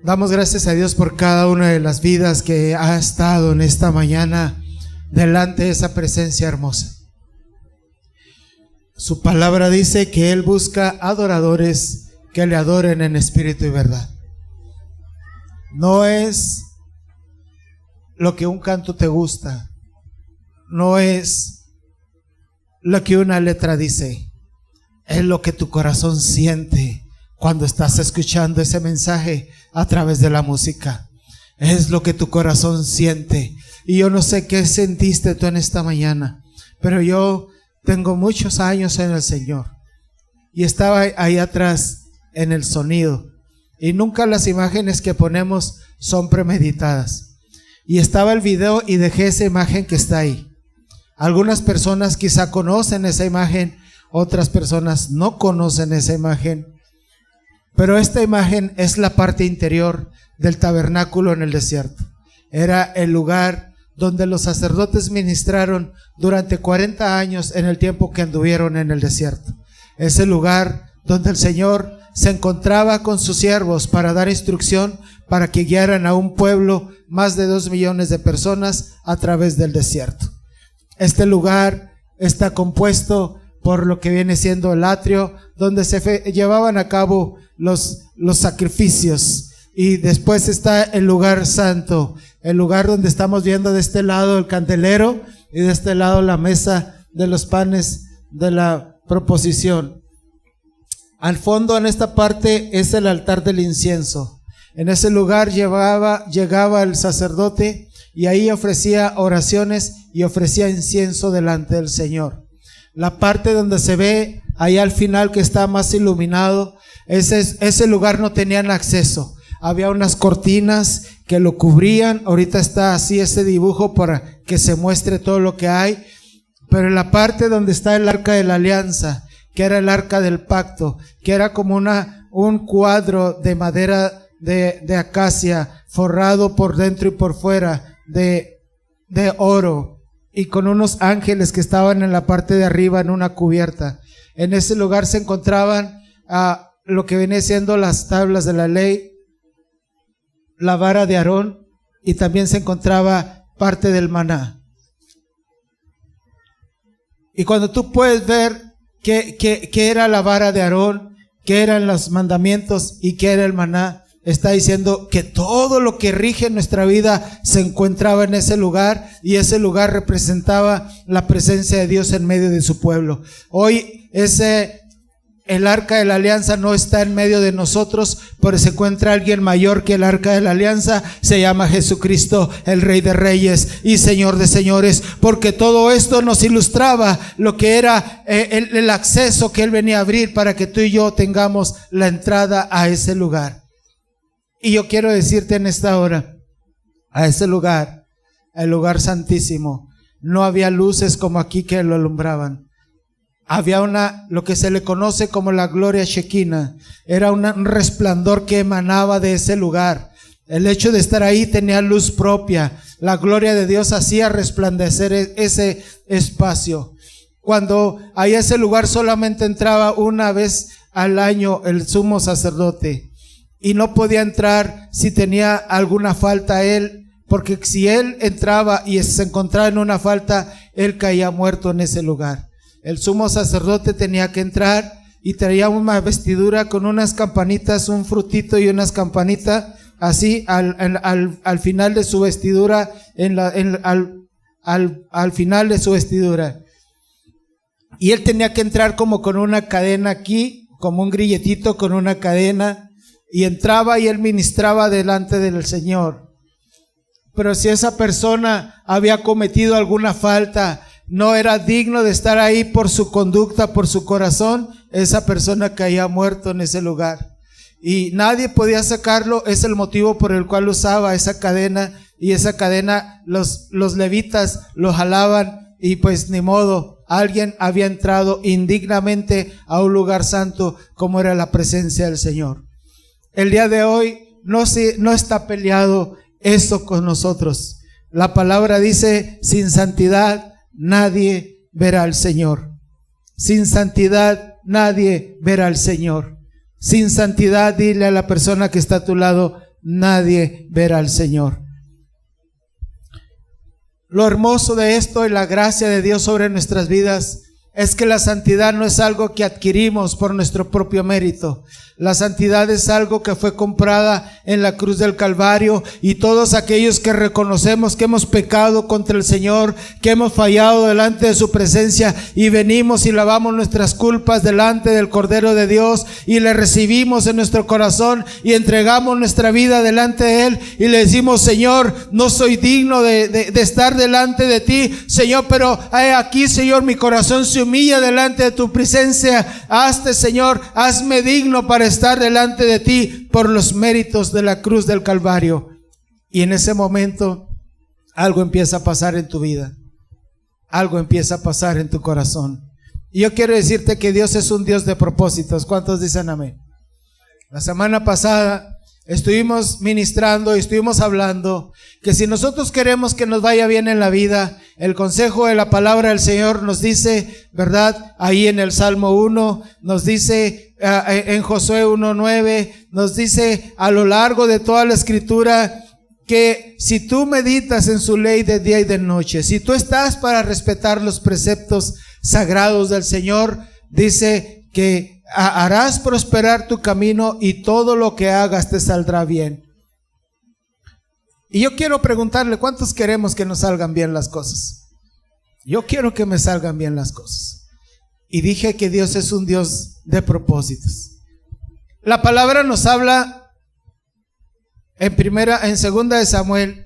Damos gracias a Dios por cada una de las vidas que ha estado en esta mañana delante de esa presencia hermosa. Su palabra dice que Él busca adoradores que le adoren en espíritu y verdad. No es lo que un canto te gusta, no es lo que una letra dice, es lo que tu corazón siente cuando estás escuchando ese mensaje a través de la música. Es lo que tu corazón siente. Y yo no sé qué sentiste tú en esta mañana, pero yo tengo muchos años en el Señor y estaba ahí atrás en el sonido, y nunca las imágenes que ponemos son premeditadas. Y estaba el video y dejé esa imagen que está ahí. Algunas personas quizá conocen esa imagen, otras personas no conocen esa imagen, pero esta imagen es la parte interior del tabernáculo en el desierto. Era el lugar donde los sacerdotes ministraron durante 40 años en el tiempo que anduvieron en el desierto. Es el lugar donde el Señor se encontraba con sus siervos para dar instrucción para que guiaran a un pueblo, más de 2 millones de personas, a través del desierto. Este lugar está compuesto por lo que viene siendo el atrio, donde se llevaban a cabo los sacrificios, y después está el lugar santo, el lugar donde estamos viendo de este lado el candelero y de este lado la mesa de los panes de la proposición. Al fondo, en esta parte, es el altar del incienso. En ese lugar llegaba el sacerdote y ahí ofrecía oraciones y ofrecía incienso delante del Señor. La parte donde se ve ahí al final, que está más iluminado, ese lugar no tenían acceso. Había unas cortinas que lo cubrían. Ahorita está así ese dibujo para que se muestre todo lo que hay. Pero en la parte donde está el arca de la alianza, que era el arca del pacto, que era como un cuadro de madera de acacia, forrado por dentro y por fuera de oro, y con unos ángeles que estaban en la parte de arriba en una cubierta. En ese lugar se encontraban lo que viene siendo las tablas de la ley, la vara de Aarón, y también se encontraba parte del maná. Y cuando tú puedes ver qué era la vara de Aarón, qué eran los mandamientos y qué era el maná, está diciendo que todo lo que rige nuestra vida se encontraba en ese lugar, y ese lugar representaba la presencia de Dios en medio de su pueblo. Hoy el arca de la alianza no está en medio de nosotros, pero se encuentra alguien mayor que el arca de la alianza. Se llama Jesucristo, el Rey de Reyes y Señor de Señores, porque todo esto nos ilustraba lo que era el acceso que Él venía a abrir para que tú y yo tengamos la entrada a ese lugar. Y yo quiero decirte en esta hora, a ese lugar, el lugar santísimo, no había luces como aquí que lo alumbraban. Había lo que se le conoce como la gloria Shekinah. Era un resplandor que emanaba de ese lugar. El hecho de estar ahí tenía luz propia. La gloria de Dios hacía resplandecer ese espacio. Cuando a ese lugar solamente entraba una vez al año el sumo sacerdote, y no podía entrar si tenía alguna falta él, porque si él entraba y se encontraba en una falta, él caía muerto en ese lugar. El sumo sacerdote tenía que entrar y traía una vestidura con unas campanitas, un frutito y unas campanitas, así al final de su vestidura, al final de su vestidura. Y él tenía que entrar como con una cadena aquí, como un grilletito con una cadena, y entraba y él ministraba delante del Señor. Pero si esa persona había cometido alguna falta, no era digno de estar ahí por su conducta, por su corazón, esa persona caía muerto en ese lugar. Y nadie podía sacarlo. Es el motivo por el cual usaba esa cadena, y esa cadena los levitas lo jalaban, y pues ni modo, alguien había entrado indignamente a un lugar santo como era la presencia del Señor. El día de hoy no está peleado eso con nosotros. La palabra dice: sin santidad nadie verá al Señor. Sin santidad nadie verá al Señor. Sin santidad, dile a la persona que está a tu lado, nadie verá al Señor. Lo hermoso de esto y la gracia de Dios sobre nuestras vidas es que la santidad no es algo que adquirimos por nuestro propio mérito. La santidad es algo que fue comprada en la cruz del Calvario, y todos aquellos que reconocemos que hemos pecado contra el Señor, que hemos fallado delante de su presencia, y venimos y lavamos nuestras culpas delante del Cordero de Dios y le recibimos en nuestro corazón y entregamos nuestra vida delante de Él y le decimos: Señor, no soy digno de estar delante de ti, Señor, pero aquí, Señor, mi corazón se humilla delante de tu presencia. Hazte, Señor, hazme digno para estar delante de ti por los méritos de la cruz del Calvario. Y en ese momento algo empieza a pasar en tu vida, algo empieza a pasar en tu corazón. Y yo quiero decirte que Dios es un Dios de propósitos. ¿Cuántos dicen amén? La semana pasada estuvimos ministrando y estuvimos hablando que si nosotros queremos que nos vaya bien en la vida, el consejo de la palabra del Señor nos dice, ¿verdad? Ahí en el Salmo 1, nos dice en Josué 1:9, nos dice a lo largo de toda la Escritura que si tú meditas en su ley de día y de noche, si tú estás para respetar los preceptos sagrados del Señor, dice que harás prosperar tu camino y todo lo que hagas te saldrá bien. Y yo quiero preguntarle, ¿cuántos queremos que nos salgan bien las cosas? Yo quiero que me salgan bien las cosas. Y dije que Dios es un Dios de propósitos. La palabra nos habla en segunda de Samuel,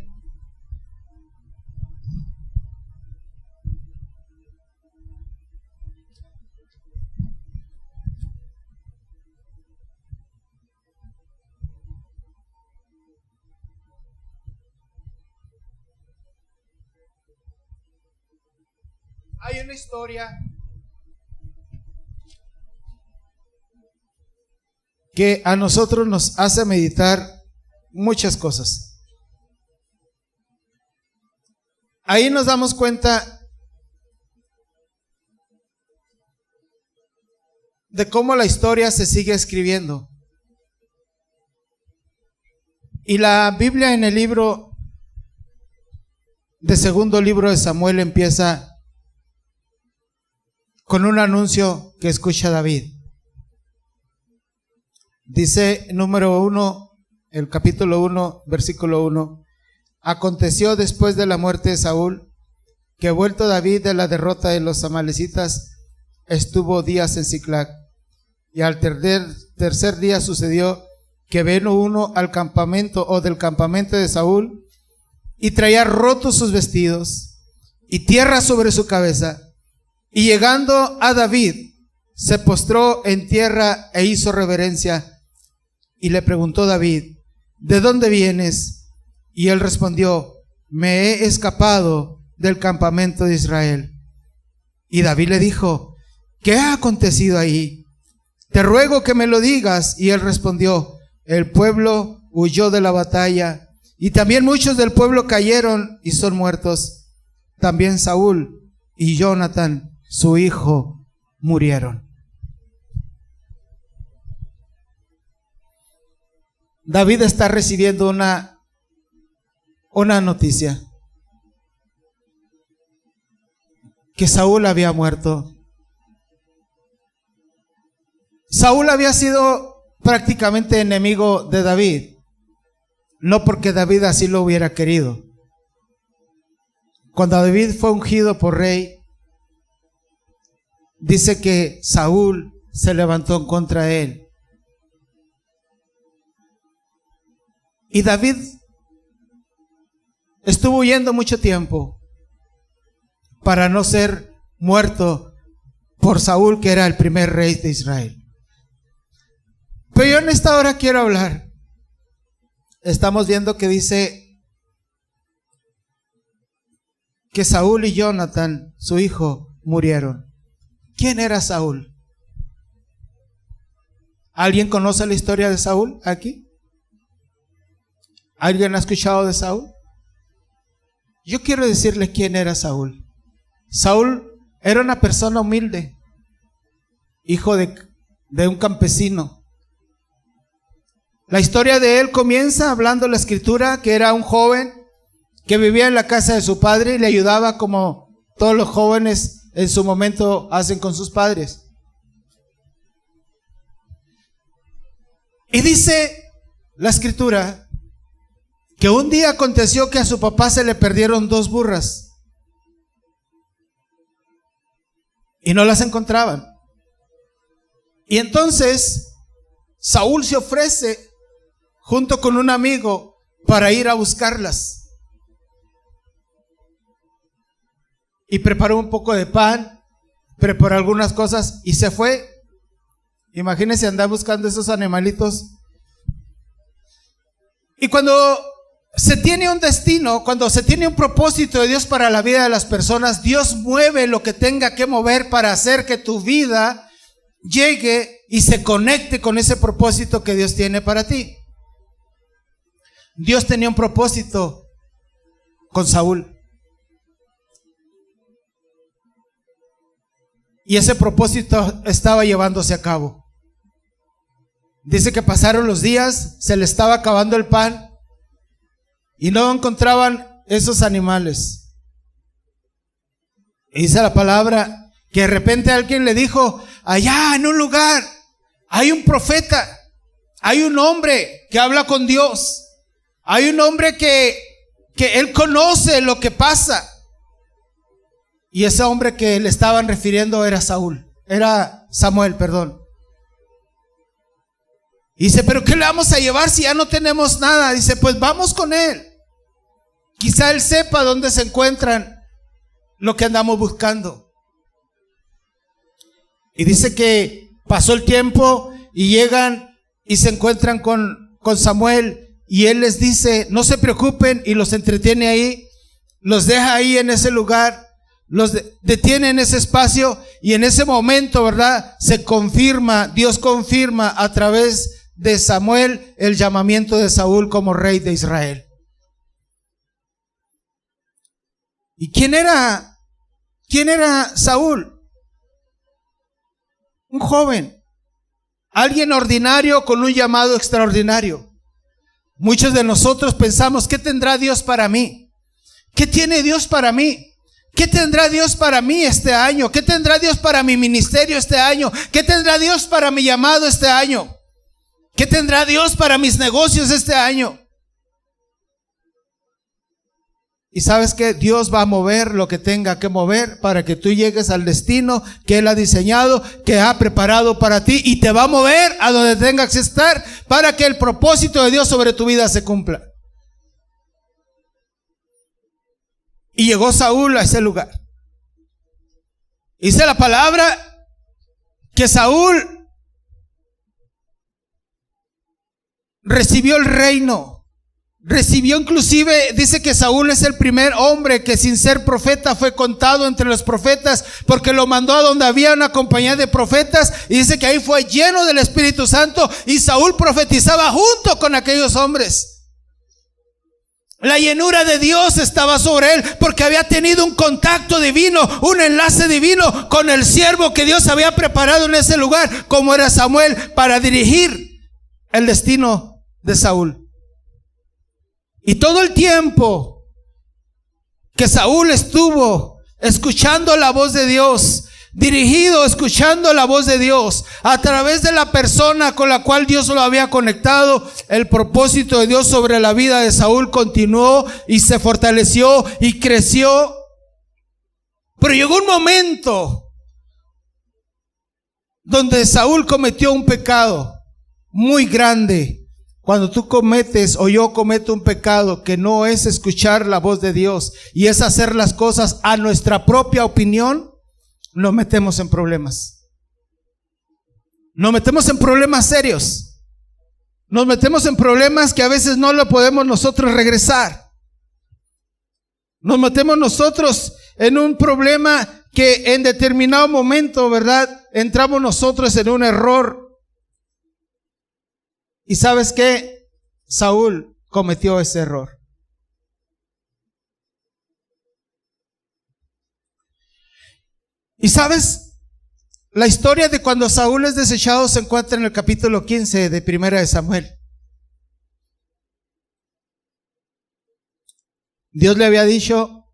hay una historia que a nosotros nos hace meditar muchas cosas. Ahí nos damos cuenta de cómo la historia se sigue escribiendo. Y la Biblia en el segundo libro de Samuel empieza con un anuncio que escucha David. Dice número 1, el capítulo 1, versículo 1: Aconteció después de la muerte de Saúl, que vuelto David de la derrota de los amalecitas, estuvo días en Siclag. Y al tercer día sucedió que vino uno al campamento o del campamento de Saúl, y traía rotos sus vestidos y tierra sobre su cabeza. Y llegando a David, se postró en tierra e hizo reverencia. Y le preguntó David: ¿de dónde vienes? Y él respondió: me he escapado del campamento de Israel. Y David le dijo: ¿qué ha acontecido ahí? Te ruego que me lo digas. Y él respondió: el pueblo huyó de la batalla, y también muchos del pueblo cayeron y son muertos. También Saúl y Jonatán, su hijo, murieron. David está recibiendo una noticia: que Saúl había muerto. Saúl había sido prácticamente enemigo de David, no porque David así lo hubiera querido. Cuando David fue ungido por rey, dice que Saúl se levantó en contra de él. Y David estuvo huyendo mucho tiempo para no ser muerto por Saúl, que era el primer rey de Israel. Pero yo en esta hora quiero hablar. Estamos viendo que dice que Saúl y Jonatán, su hijo, murieron. ¿Quién era Saúl? ¿Alguien conoce la historia de Saúl aquí? ¿Alguien ha escuchado de Saúl? Yo quiero decirle quién era Saúl. Saúl era una persona humilde. hijo de un campesino. La historia de él comienza hablando la escritura que era un joven que vivía en la casa de su padre y le ayudaba como todos los jóvenes en su momento hacen con sus padres. Y dice la escritura que un día aconteció que a su papá se le perdieron 2 burras y no las encontraban. Y entonces Saúl se ofrece junto con un amigo para ir a buscarlas. Y preparó un poco de pan, preparó algunas cosas y se fue. Imagínense andar buscando esos animalitos. Y cuando se tiene un destino, cuando se tiene un propósito de Dios para la vida de las personas, Dios mueve lo que tenga que mover para hacer que tu vida llegue y se conecte con ese propósito que Dios tiene para ti. Dios tenía un propósito con Saúl. Y ese propósito estaba llevándose a cabo. Dice que pasaron los días, se le estaba acabando el pan y no encontraban esos animales. Y dice la palabra que de repente alguien le dijo: allá en un lugar hay un profeta, hay un hombre que habla con Dios, hay un hombre que él conoce lo que pasa. Y ese hombre que le estaban refiriendo era Samuel, perdón. Dice: pero ¿qué le vamos a llevar si ya no tenemos nada? Dice: pues vamos con él. Quizá él sepa dónde se encuentran lo que andamos buscando. Y dice que pasó el tiempo y llegan y se encuentran con Samuel. Y él les dice: no se preocupen, y los entretiene ahí, los deja ahí en ese lugar. Los detiene en ese espacio y en ese momento, ¿verdad? Se confirma, Dios confirma a través de Samuel el llamamiento de Saúl como rey de Israel. ¿Y quién era Saúl? Un joven, alguien ordinario con un llamado extraordinario. Muchos de nosotros pensamos: ¿qué tendrá Dios para mí? ¿Qué tiene Dios para mí? ¿Qué tendrá Dios para mí este año? ¿Qué tendrá Dios para mi ministerio este año? ¿Qué tendrá Dios para mi llamado este año? ¿Qué tendrá Dios para mis negocios este año? Y sabes que Dios va a mover lo que tenga que mover para que tú llegues al destino que Él ha diseñado, que ha preparado para ti, y te va a mover a donde tengas que estar para que el propósito de Dios sobre tu vida se cumpla. Y llegó Saúl a ese lugar. Dice la palabra que Saúl recibió el reino. Recibió inclusive, dice que Saúl es el primer hombre que sin ser profeta fue contado entre los profetas, porque lo mandó a donde había una compañía de profetas, y dice que ahí fue lleno del Espíritu Santo, y Saúl profetizaba junto con aquellos hombres. La llenura de Dios estaba sobre él porque había tenido un contacto divino, un enlace divino con el siervo que Dios había preparado en ese lugar, como era Samuel, para dirigir el destino de Saúl. Y todo el tiempo que Saúl estuvo escuchando la voz de Dios, dirigido, escuchando la voz de Dios, a través de la persona con la cual Dios lo había conectado, el propósito de Dios sobre la vida de Saúl continuó y se fortaleció y creció. Pero llegó un momento donde Saúl cometió un pecado muy grande. Cuando tú cometes o yo cometo un pecado que no es escuchar la voz de Dios y es hacer las cosas a nuestra propia opinión, nos metemos en problemas. Nos metemos en problemas serios. Nos metemos en problemas que a veces no lo podemos nosotros regresar. Nos metemos nosotros en un problema que en determinado momento, ¿verdad?, entramos nosotros en un error. ¿Y sabes qué? Saúl cometió ese error. ¿Y sabes? La historia de cuando Saúl es desechado se encuentra en el capítulo 15 de Primera de Samuel. Dios le había dicho: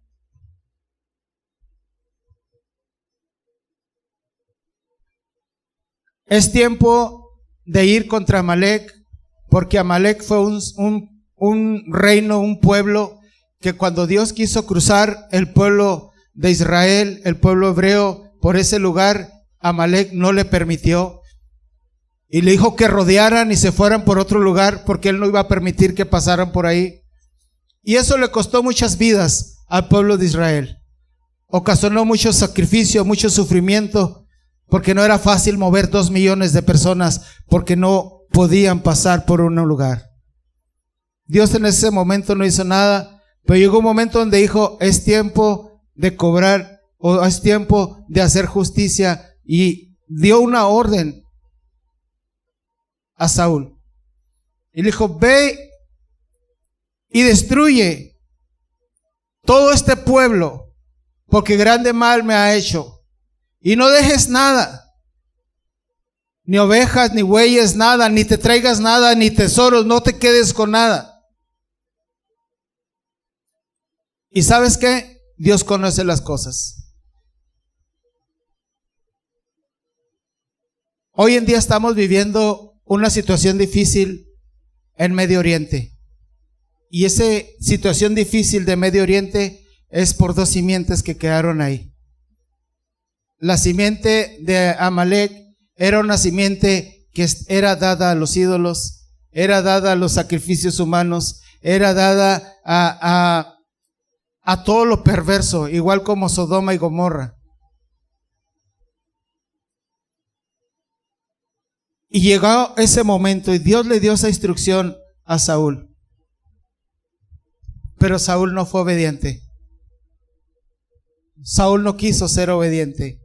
es tiempo de ir contra Amalec, porque Amalec fue un reino, un pueblo, que cuando Dios quiso cruzar el pueblo de Israel, el pueblo hebreo, por ese lugar, Amalec no le permitió. Y le dijo que rodearan y se fueran por otro lugar, porque él no iba a permitir que pasaran por ahí. Y eso le costó muchas vidas al pueblo de Israel. Ocasionó mucho sacrificio, mucho sufrimiento, porque no era fácil mover 2 millones de personas, porque no podían pasar por un lugar. Dios en ese momento no hizo nada, pero llegó un momento donde dijo: es tiempo de cobrar, o es tiempo de hacer justicia, y dio una orden a Saúl. Y le dijo: ve y destruye todo este pueblo, porque grande mal me ha hecho. Y no dejes nada, ni ovejas, ni bueyes, nada, ni te traigas nada, ni tesoros, no te quedes con nada. ¿Y sabes qué? Dios conoce las cosas. Hoy en día estamos viviendo una situación difícil en Medio Oriente. Y esa situación difícil de Medio Oriente es por 2 simientes que quedaron ahí. La simiente de Amalec era una simiente que era dada a los ídolos, era dada a los sacrificios humanos, era dada a todo lo perverso, igual como Sodoma y Gomorra. Y llegó ese momento y Dios le dio esa instrucción a Saúl. Pero Saúl no fue obediente. Saúl no quiso ser obediente.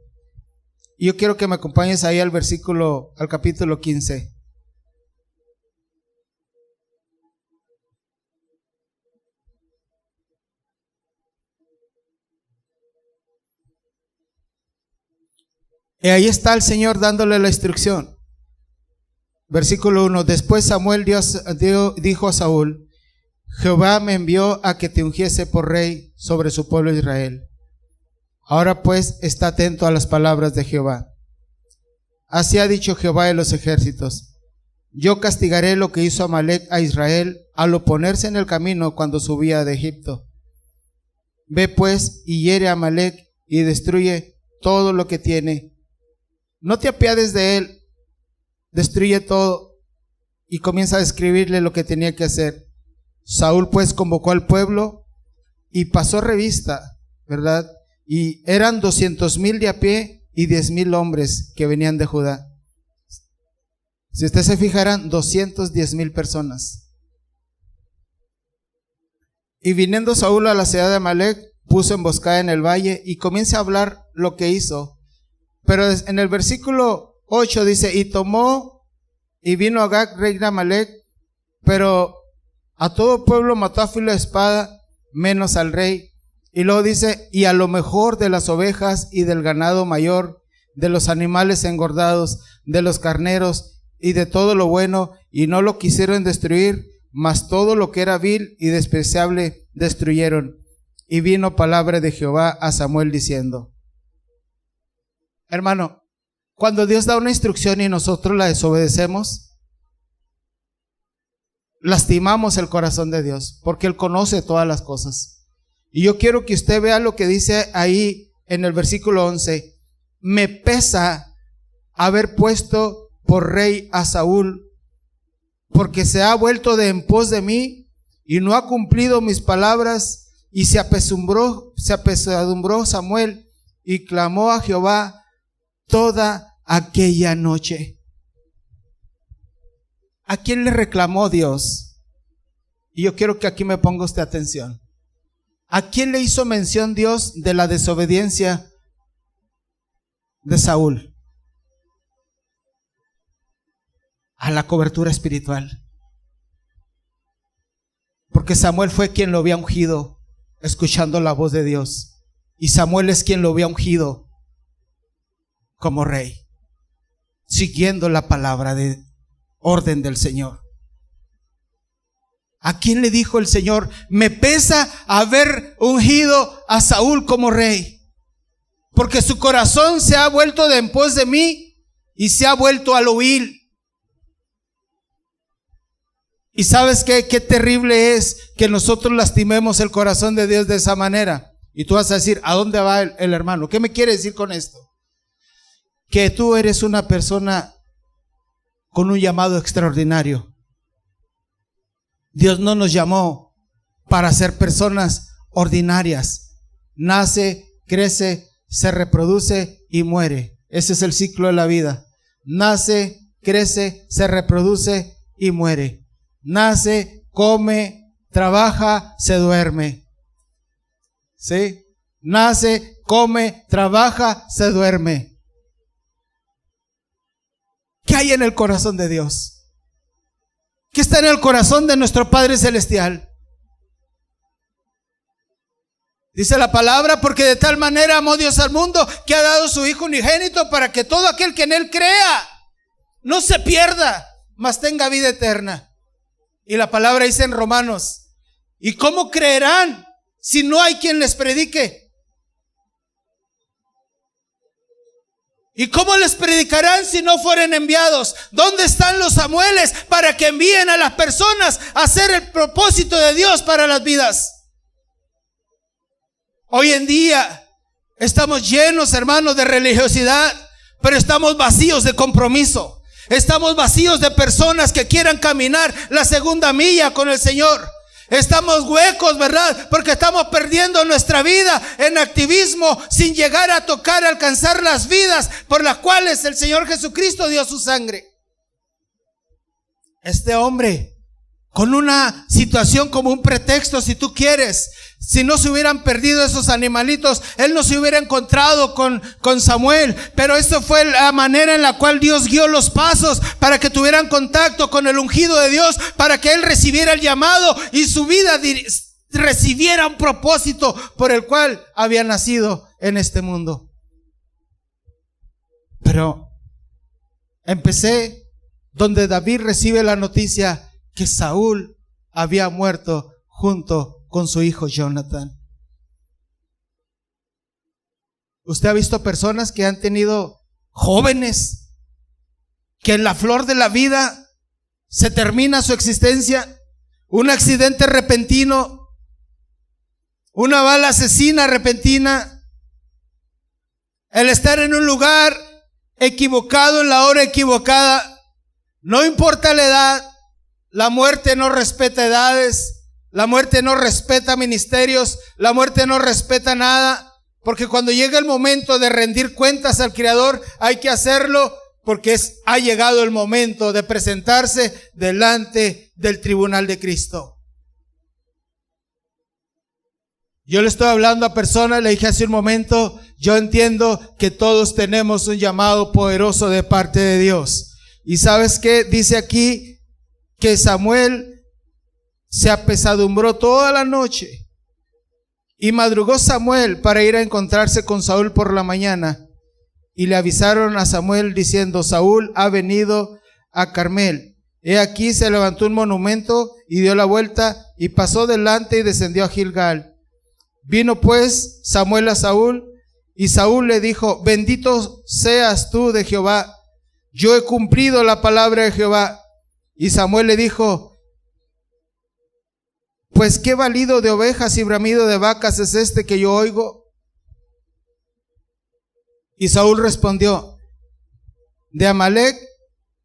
Y yo quiero que me acompañes ahí al capítulo 15. Y ahí está el Señor dándole la instrucción. Versículo 1. Después Samuel dijo a Saúl: Jehová me envió a que te ungiese por rey sobre su pueblo Israel. Ahora pues, está atento a las palabras de Jehová. Así ha dicho Jehová de los ejércitos: yo castigaré lo que hizo Amalec a Israel al oponerse en el camino cuando subía de Egipto. Ve pues y hiere a Amalec y destruye todo lo que tiene. No te apiades de él, destruye todo. Y comienza a describirle lo que tenía que hacer. Saúl pues convocó al pueblo y pasó revista, ¿verdad? Y eran 200,000 de a pie y 10,000 hombres que venían de Judá. Si ustedes se fijaran, 210,000 personas. Y viniendo Saúl a la ciudad de Amalec, puso emboscada en el valle y comienza a hablar lo que hizo. Pero en el versículo 8 dice: y tomó y vino Agag, rey de Amalec, pero a todo pueblo mató a filo de espada, menos al rey. Y luego dice: y a lo mejor de las ovejas y del ganado mayor, de los animales engordados, de los carneros y de todo lo bueno, y no lo quisieron destruir, mas todo lo que era vil y despreciable destruyeron. Y vino palabra de Jehová a Samuel diciendo. Hermano, cuando Dios da una instrucción y nosotros la desobedecemos, lastimamos el corazón de Dios, porque Él conoce todas las cosas. Y yo quiero que usted vea lo que dice ahí en el versículo 11. Me pesa haber puesto por rey a Saúl, porque se ha vuelto de en pos de mí y no ha cumplido mis palabras. Y se apesadumbró Samuel y clamó a Jehová toda aquella noche. ¿A quién le reclamó Dios? Y yo quiero que aquí me ponga usted atención. ¿A quién le hizo mención Dios de la desobediencia de Saúl? A la cobertura espiritual. Porque Samuel fue quien lo había ungido, escuchando la voz de Dios. Y Samuel es quien lo había ungido como rey. siguiendo la palabra de orden del Señor. ¿A quién le dijo el Señor? Me pesa haber ungido a Saúl como rey, porque su corazón se ha vuelto de en pos de mí y se ha vuelto al huir. Y ¿sabes qué? Qué terrible es que nosotros lastimemos el corazón de Dios de esa manera. Y tú vas a decir, ¿a dónde va el hermano? ¿Qué me quiere decir con esto? Que tú eres una persona con un llamado extraordinario. Dios no nos llamó para ser personas ordinarias. Nace, crece, se reproduce y muere. Ese es el ciclo de la vida. Nace, crece, se reproduce y muere. Nace, come, trabaja, se duerme. ¿Sí? Nace, come, trabaja, se duerme. ¿Qué hay en el corazón de Dios? ¿Qué está en el corazón de nuestro Padre Celestial? Dice la palabra, porque de tal manera amó Dios al mundo que ha dado su Hijo unigénito para que todo aquel que en Él crea no se pierda, mas tenga vida eterna. Y la palabra dice en Romanos, ¿y cómo creerán si no hay quien les predique? ¿Y cómo les predicarán si no fueren enviados? ¿Dónde están los Samueles para que envíen a las personas a hacer el propósito de Dios para las vidas? Hoy en día estamos llenos, hermanos, de religiosidad, pero estamos vacíos de compromiso. Estamos vacíos de personas que quieran caminar la segunda milla con el Señor. Estamos huecos, ¿verdad? Porque estamos perdiendo nuestra vida en activismo sin llegar a tocar, a alcanzar las vidas por las cuales el Señor Jesucristo dio su sangre. Este hombre, con una situación como un pretexto, si tú quieres, si no se hubieran perdido esos animalitos, él no se hubiera encontrado con Samuel. Pero eso fue la manera en la cual Dios guió los pasos para que tuvieran contacto con el ungido de Dios, para que él recibiera el llamado y su vida recibiera un propósito por el cual había nacido en este mundo. Pero empecé donde David recibe la noticia que Saúl había muerto junto con su hijo Jonathan. Usted ha visto personas que han tenido jóvenes que en la flor de la vida se termina su existencia, un accidente repentino, una bala asesina repentina, el estar en un lugar equivocado en la hora equivocada. No importa la edad, la muerte no respeta edades. La muerte no respeta ministerios, la muerte no respeta nada, porque cuando llega el momento de rendir cuentas al Creador, hay que hacerlo porque ha llegado el momento de presentarse delante del tribunal de Cristo. Yo le estoy hablando a personas, le dije hace un momento, yo entiendo que todos tenemos un llamado poderoso de parte de Dios. ¿Y sabes qué? Dice aquí que Samuel se apesadumbró toda la noche y madrugó Samuel para ir a encontrarse con Saúl por la mañana, y le avisaron a Samuel diciendo: Saúl ha venido a Carmel. He aquí se levantó un monumento y dio la vuelta y pasó delante y descendió a Gilgal. Vino pues Samuel a Saúl, y Saúl le dijo: bendito seas tú de Jehová, yo he cumplido la palabra de Jehová. Y Samuel le dijo: pues qué balido de ovejas y bramido de vacas es este que yo oigo. Y Saúl respondió: de Amalec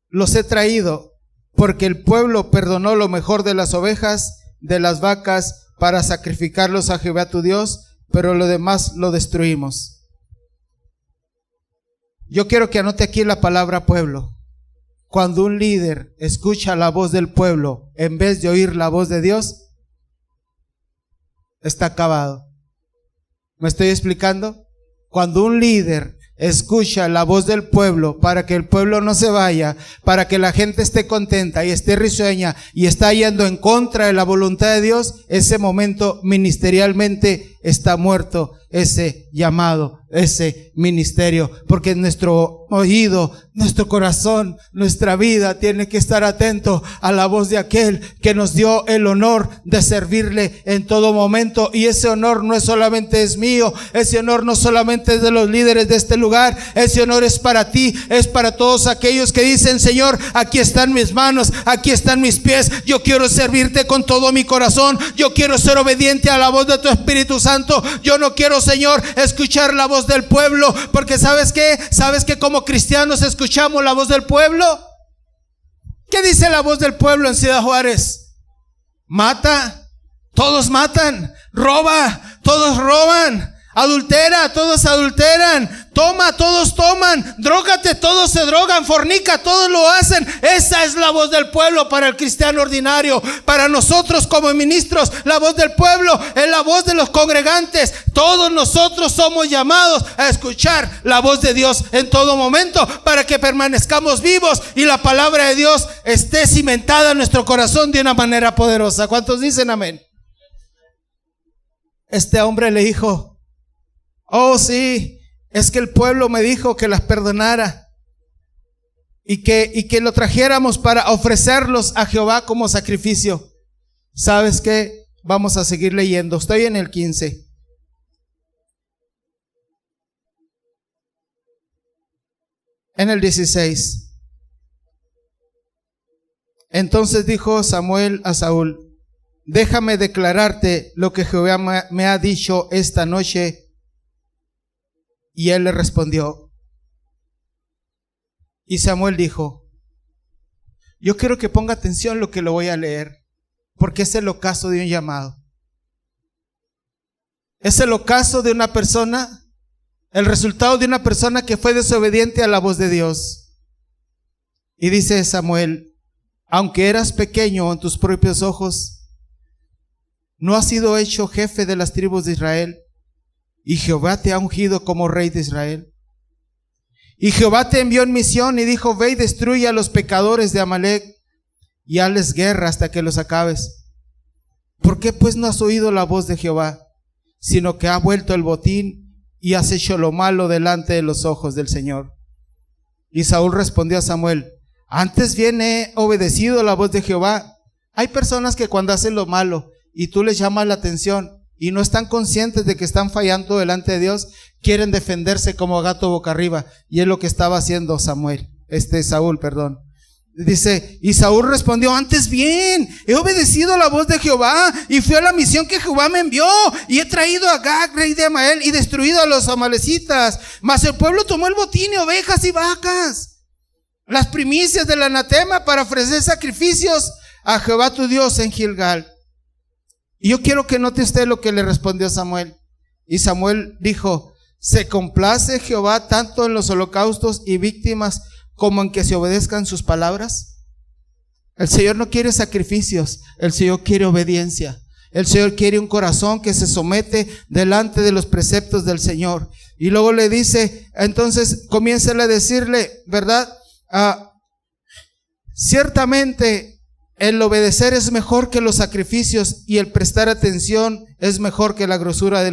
los he traído, porque el pueblo perdonó lo mejor de las ovejas, de las vacas, para sacrificarlos a Jehová tu Dios, pero lo demás lo destruimos. Yo quiero que anote aquí la palabra pueblo. Cuando un líder escucha la voz del pueblo en vez de oír la voz de Dios, está acabado. ¿Me estoy explicando? Cuando un líder escucha la voz del pueblo para que el pueblo no se vaya, para que la gente esté contenta y esté risueña y está yendo en contra de la voluntad de Dios, ese momento ministerialmente está muerto ese llamado, ese ministerio, porque nuestro oído, nuestro corazón, nuestra vida tiene que estar atento a la voz de aquel que nos dio el honor de servirle en todo momento. Y ese honor no es solamente es mío, ese honor no solamente es de los líderes de este lugar, ese honor es para ti, es para todos aquellos que dicen: Señor, aquí están mis manos, aquí están mis pies, yo quiero servirte con todo mi corazón, yo quiero ser obediente a la voz de tu Espíritu Santo. Yo no quiero, Señor, escuchar la voz del pueblo, porque ¿sabes qué? ¿Sabes que como cristianos escuchamos la voz del pueblo? ¿Qué dice la voz del pueblo en Ciudad Juárez? Mata, todos matan; roba, todos roban; adultera, todos adulteran; toma, todos toman; drógate, todos se drogan; fornica, todos lo hacen. Esa es la voz del pueblo para el cristiano ordinario. Para nosotros como ministros, la voz del pueblo es la voz de los congregantes. Todos nosotros somos llamados a escuchar la voz de Dios en todo momento, para que permanezcamos vivos y la palabra de Dios esté cimentada en nuestro corazón de una manera poderosa. ¿Cuántos dicen amén? Este hombre le dijo: oh sí, es que el pueblo me dijo que las perdonara y que lo trajéramos para ofrecerlos a Jehová como sacrificio. ¿Sabes qué? Vamos a seguir leyendo. Estoy en el 15. En el 16. Entonces dijo Samuel a Saúl: déjame declararte lo que Jehová me ha dicho esta noche. Y él le respondió. Y Samuel dijo: yo quiero que ponga atención a lo que lo voy a leer, porque es el ocaso de un llamado. Es el ocaso de una persona, el resultado de una persona que fue desobediente a la voz de Dios. Y dice Samuel: aunque eras pequeño en tus propios ojos, ¿no has sido hecho jefe de las tribus de Israel? Y Jehová te ha ungido como rey de Israel. Y Jehová te envió en misión y dijo: ve y destruye a los pecadores de Amalec y hazles guerra hasta que los acabes. ¿Por qué pues no has oído la voz de Jehová, sino que ha vuelto el botín y has hecho lo malo delante de los ojos del Señor? Y Saúl respondió a Samuel: antes bien he obedecido la voz de Jehová. Hay personas que cuando hacen lo malo y tú les llamas la atención y no están conscientes de que están fallando delante de Dios, quieren defenderse como gato boca arriba. Y es lo que estaba haciendo Saúl. Dice: y Saúl respondió: antes bien he obedecido la voz de Jehová y fui a la misión que Jehová me envió, y he traído a Agag, rey de Amael, y destruido a los amalecitas. Mas el pueblo tomó el botín y ovejas y vacas, las primicias del anatema, para ofrecer sacrificios a Jehová tu Dios en Gilgal. Y yo quiero que note usted lo que le respondió Samuel. Y Samuel dijo: ¿se complace Jehová tanto en los holocaustos y víctimas como en que se obedezcan sus palabras? El Señor no quiere sacrificios, el Señor quiere obediencia. El Señor quiere un corazón que se somete delante de los preceptos del Señor. Y luego le dice, entonces comienza a decirle, ¿verdad? Ciertamente el obedecer es mejor que los sacrificios, y el prestar atención es mejor que la grosura de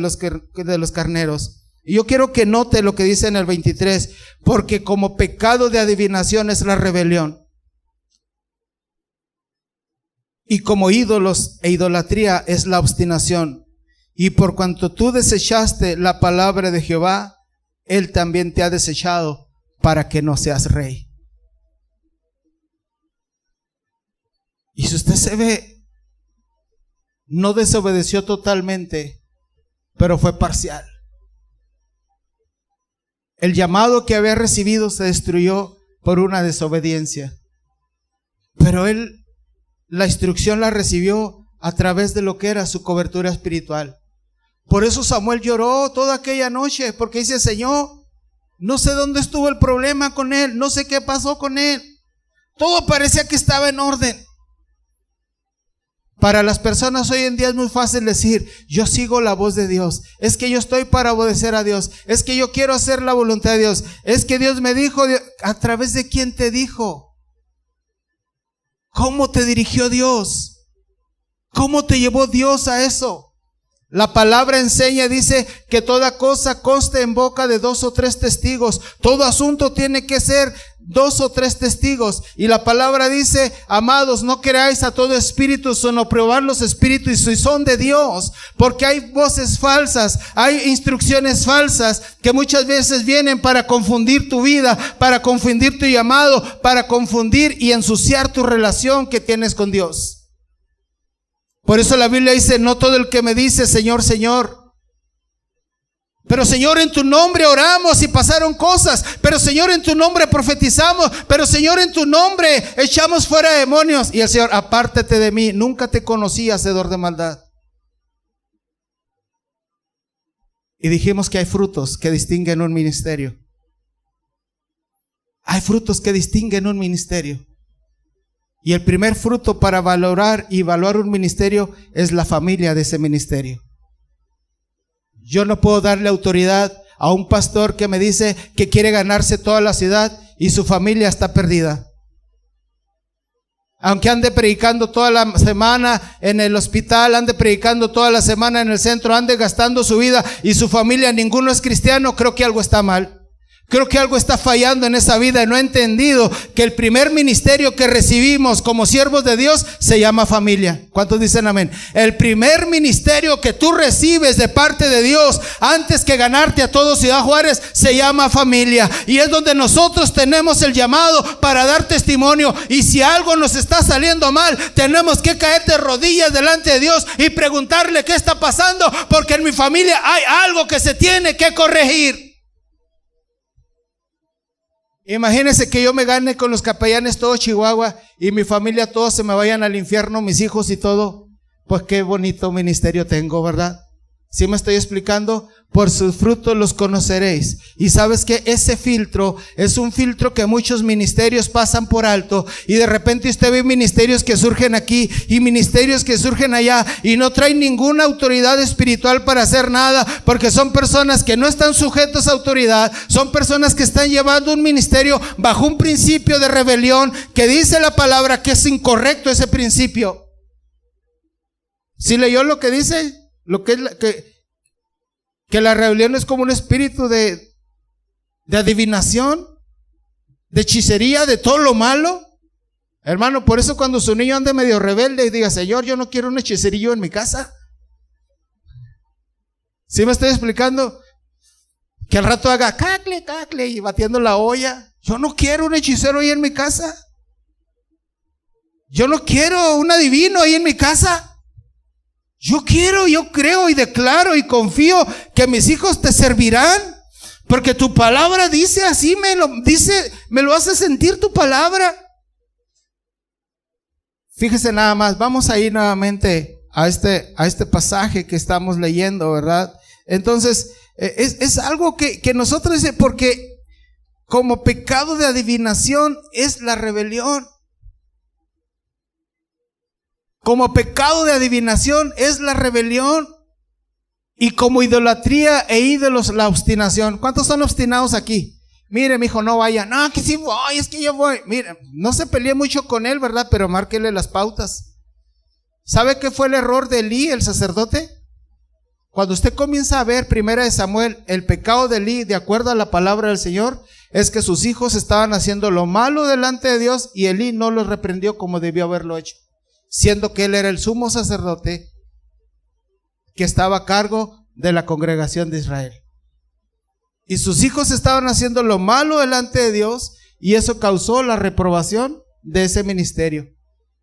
los carneros. Y yo quiero que note lo que dice en el 23, porque como pecado de adivinación es la rebelión, y como ídolos e idolatría es la obstinación. Y por cuanto tú desechaste la palabra de Jehová, Él también te ha desechado para que no seas rey. Y si usted se ve, no desobedeció totalmente, pero fue parcial. El llamado que había recibido se destruyó por una desobediencia. Pero él, la instrucción la recibió a través de lo que era su cobertura espiritual. Por eso Samuel lloró toda aquella noche, porque dice: Señor, no sé dónde estuvo el problema con él, no sé qué pasó con él. Todo parecía que estaba en orden. Para las personas hoy en día es muy fácil decir: yo sigo la voz de Dios, es que yo estoy para obedecer a Dios, es que yo quiero hacer la voluntad de Dios, es que Dios me dijo. ¿A través de quién te dijo? ¿Cómo te dirigió Dios? ¿Cómo te llevó Dios a eso? La palabra enseña, dice que toda cosa conste en boca de 2 o 3 testigos. Todo asunto tiene que ser 2 o 3 testigos. Y la palabra dice, amados, no creáis a todo espíritu, sino probad los espíritus y si son de Dios. Porque hay voces falsas, hay instrucciones falsas que muchas veces vienen para confundir tu vida, para confundir tu llamado, para confundir y ensuciar tu relación que tienes con Dios. Por eso la Biblia dice, no todo el que me dice Señor, Señor. Pero Señor, en tu nombre oramos y pasaron cosas. Pero Señor, en tu nombre profetizamos. Pero Señor, en tu nombre echamos fuera demonios. Y el Señor, apártate de mí, nunca te conocí, hacedor de maldad. Y dijimos que hay frutos que distinguen un ministerio. Hay frutos que distinguen un ministerio. Y el primer fruto para valorar y evaluar un ministerio es la familia de ese ministerio. Yo no puedo darle autoridad a un pastor que me dice que quiere ganarse toda la ciudad y su familia está perdida. Aunque ande predicando toda la semana en el hospital, ande predicando toda la semana en el centro, ande gastando su vida y su familia, ninguno es cristiano, creo que algo está mal. Creo que algo está fallando en esa vida y no he entendido que el primer ministerio que recibimos como siervos de Dios se llama familia. ¿Cuántos dicen amén? El primer ministerio que tú recibes de parte de Dios antes que ganarte a todo Ciudad Juárez se llama familia. Y es donde nosotros tenemos el llamado para dar testimonio. Y si algo nos está saliendo mal, tenemos que caer de rodillas delante de Dios y preguntarle qué está pasando, porque en mi familia hay algo que se tiene que corregir. Imagínense que yo me gane con los capellanes todo Chihuahua y mi familia todos se me vayan al infierno, mis hijos y todo. Pues qué bonito ministerio tengo, ¿verdad? ¿Sí me estoy explicando? Por sus frutos los conoceréis. Y sabes que ese filtro es un filtro que muchos ministerios pasan por alto. Y de repente usted ve ministerios que surgen aquí y ministerios que surgen allá y no traen ninguna autoridad espiritual para hacer nada, porque son personas que no están sujetos a autoridad. Son personas que están llevando un ministerio bajo un principio de rebelión que dice la palabra que es incorrecto ese principio. ¿Sí leyó lo que dice? Lo que es que la rebelión es como un espíritu de adivinación, de hechicería, de todo lo malo. Hermano, por eso cuando su niño ande medio rebelde y diga, Señor, yo no quiero un hechicerillo en mi casa. ¿Sí me estoy explicando? Que al rato haga cacle, cacle y batiendo la olla. Yo no quiero un hechicero ahí en mi casa. Yo no quiero un adivino ahí en mi casa. Yo quiero, yo creo y declaro y confío que mis hijos te servirán, porque tu palabra dice así, me lo hace sentir tu palabra. Fíjese nada más, vamos a ir nuevamente a este pasaje que estamos leyendo, ¿verdad? Entonces, es algo que nosotros, porque como pecado de adivinación es la rebelión. Como pecado de adivinación es la rebelión. Y como idolatría e ídolos la obstinación. ¿Cuántos son obstinados aquí? Mire, mijo, no vaya. No, que sí voy, es que yo voy. Mire, no se pelee mucho con él, ¿verdad? Pero márquele las pautas. ¿Sabe qué fue el error de Elí, el sacerdote? Cuando usted comienza a ver 1 Samuel, el pecado de Elí, de acuerdo a la palabra del Señor, es que sus hijos estaban haciendo lo malo delante de Dios y Elí no los reprendió como debió haberlo hecho, siendo que él era el sumo sacerdote que estaba a cargo de la congregación de Israel. Y sus hijos estaban haciendo lo malo delante de Dios y eso causó la reprobación de ese ministerio.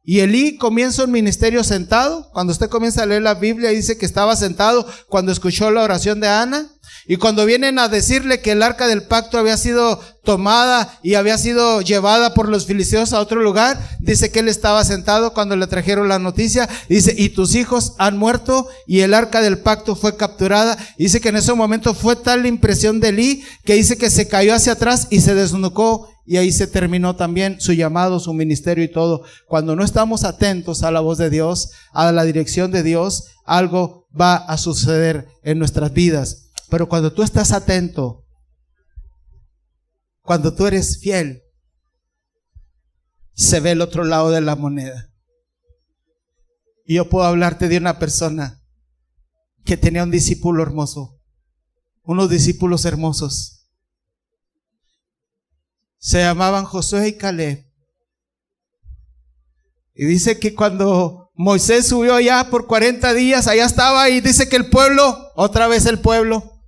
Y Elí comienza un ministerio sentado. Cuando usted comienza a leer la Biblia dice que estaba sentado cuando escuchó la oración de Ana. Y cuando vienen a decirle que el arca del pacto había sido tomada y había sido llevada por los filisteos a otro lugar, dice que él estaba sentado cuando le trajeron la noticia. Dice, y tus hijos han muerto y el arca del pacto fue capturada. Dice que en ese momento fue tal la impresión de Elí que dice que se cayó hacia atrás y se desnucó. Y ahí se terminó también su llamado, su ministerio y todo. Cuando no estamos atentos a la voz de Dios, a la dirección de Dios, algo va a suceder en nuestras vidas. Pero cuando tú estás atento, cuando tú eres fiel, se ve el otro lado de la moneda. Y yo puedo hablarte de una persona que tenía un discípulo hermoso, unos discípulos hermosos. Se llamaban Josué y Caleb. Y dice que cuando Moisés subió allá por 40 días, allá estaba, y dice que el pueblo, otra vez el pueblo,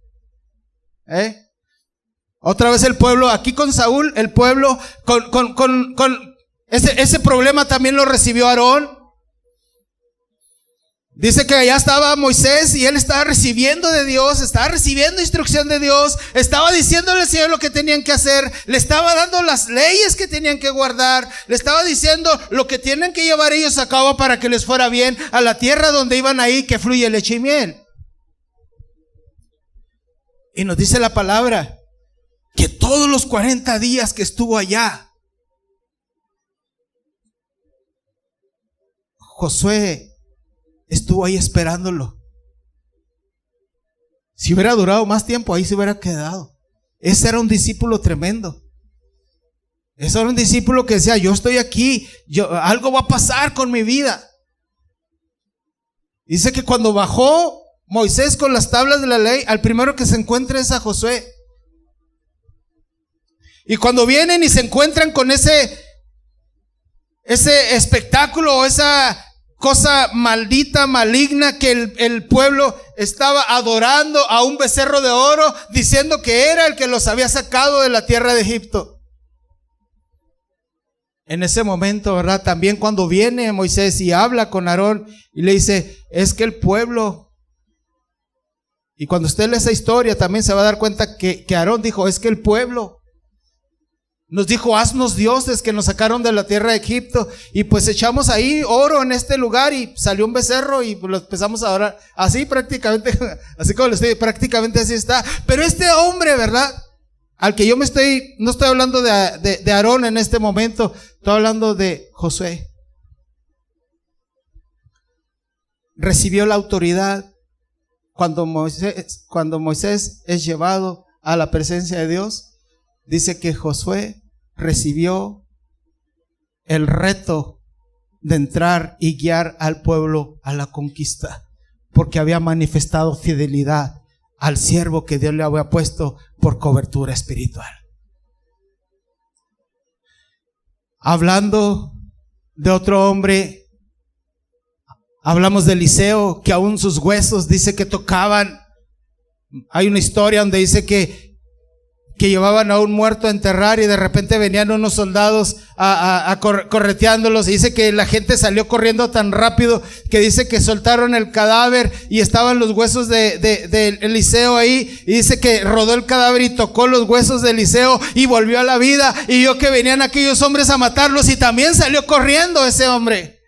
otra vez el pueblo, aquí con Saúl, el pueblo, con ese problema también lo recibió Aarón. Dice que allá estaba Moisés y él estaba recibiendo de Dios, estaba recibiendo instrucción de Dios, estaba diciéndole al Señor lo que tenían que hacer, le estaba dando las leyes que tenían que guardar, le estaba diciendo lo que tienen que llevar ellos a cabo para que les fuera bien a la tierra donde iban ahí, que fluye leche y miel. Y nos dice la palabra que todos los 40 días que estuvo allá, Josué estuvo ahí esperándolo. Si hubiera durado más tiempo, ahí se hubiera quedado. Ese era un discípulo tremendo. Ese era un discípulo que decía: yo estoy aquí, algo va a pasar con mi vida. Dice que cuando bajó Moisés con las tablas de la ley, al primero que se encuentra es a Josué. Y cuando vienen y se encuentran con ese espectáculo o esa cosa maldita, maligna, que el pueblo estaba adorando a un becerro de oro, diciendo que era el que los había sacado de la tierra de Egipto. En ese momento, ¿verdad? También cuando viene Moisés y habla con Aarón y le dice: es que el pueblo, y cuando usted lee esa historia también se va a dar cuenta que Aarón dijo: es que el pueblo nos dijo: haznos dioses, que nos sacaron de la tierra de Egipto, y pues echamos ahí oro en este lugar y salió un becerro y lo empezamos a adorar. Así prácticamente, así como lo estoy, prácticamente así está. Pero este hombre, ¿verdad? Al que yo no estoy hablando de Aarón en este momento, estoy hablando de Josué. Recibió la autoridad cuando Moisés es llevado a la presencia de Dios. Dice que Josué recibió el reto de entrar y guiar al pueblo a la conquista, porque había manifestado fidelidad al siervo que Dios le había puesto por cobertura espiritual. Hablando de otro hombre, hablamos de Eliseo, que aún sus huesos dice que tocaban. Hay una historia donde dice que llevaban a un muerto a enterrar y de repente venían unos soldados correteándolos, y dice que la gente salió corriendo tan rápido que dice que soltaron el cadáver y estaban los huesos de Eliseo ahí, y dice que rodó el cadáver y tocó los huesos de Eliseo y volvió a la vida, y vio que venían aquellos hombres a matarlos y también salió corriendo ese hombre.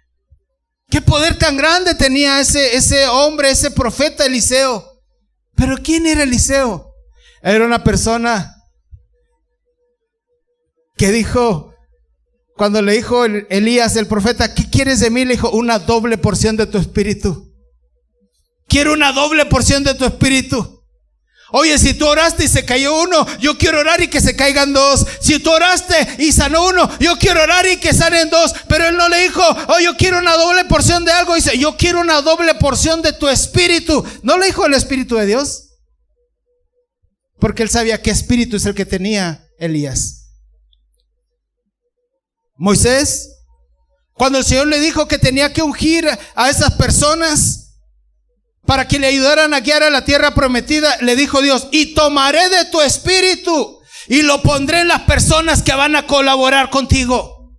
Qué poder tan grande tenía ese hombre, ese profeta Eliseo. Pero ¿quién era Eliseo? Era una persona que dijo, cuando le dijo Elías el profeta: ¿qué quieres de mí? Le dijo: una doble porción de tu espíritu. Quiero una doble porción de tu espíritu. Oye, si tú oraste y se cayó uno, yo quiero orar y que se caigan dos. Si tú oraste y sanó uno, yo quiero orar y que sanen dos. Pero él no le dijo: oh, yo quiero una doble porción de algo. Dice: yo quiero una doble porción de tu espíritu. No le dijo el espíritu de Dios, porque él sabía qué espíritu es el que tenía Elías. Moisés, cuando el Señor le dijo que tenía que ungir a esas personas para que le ayudaran a guiar a la tierra prometida, le dijo Dios: y tomaré de tu espíritu y lo pondré en las personas que van a colaborar contigo,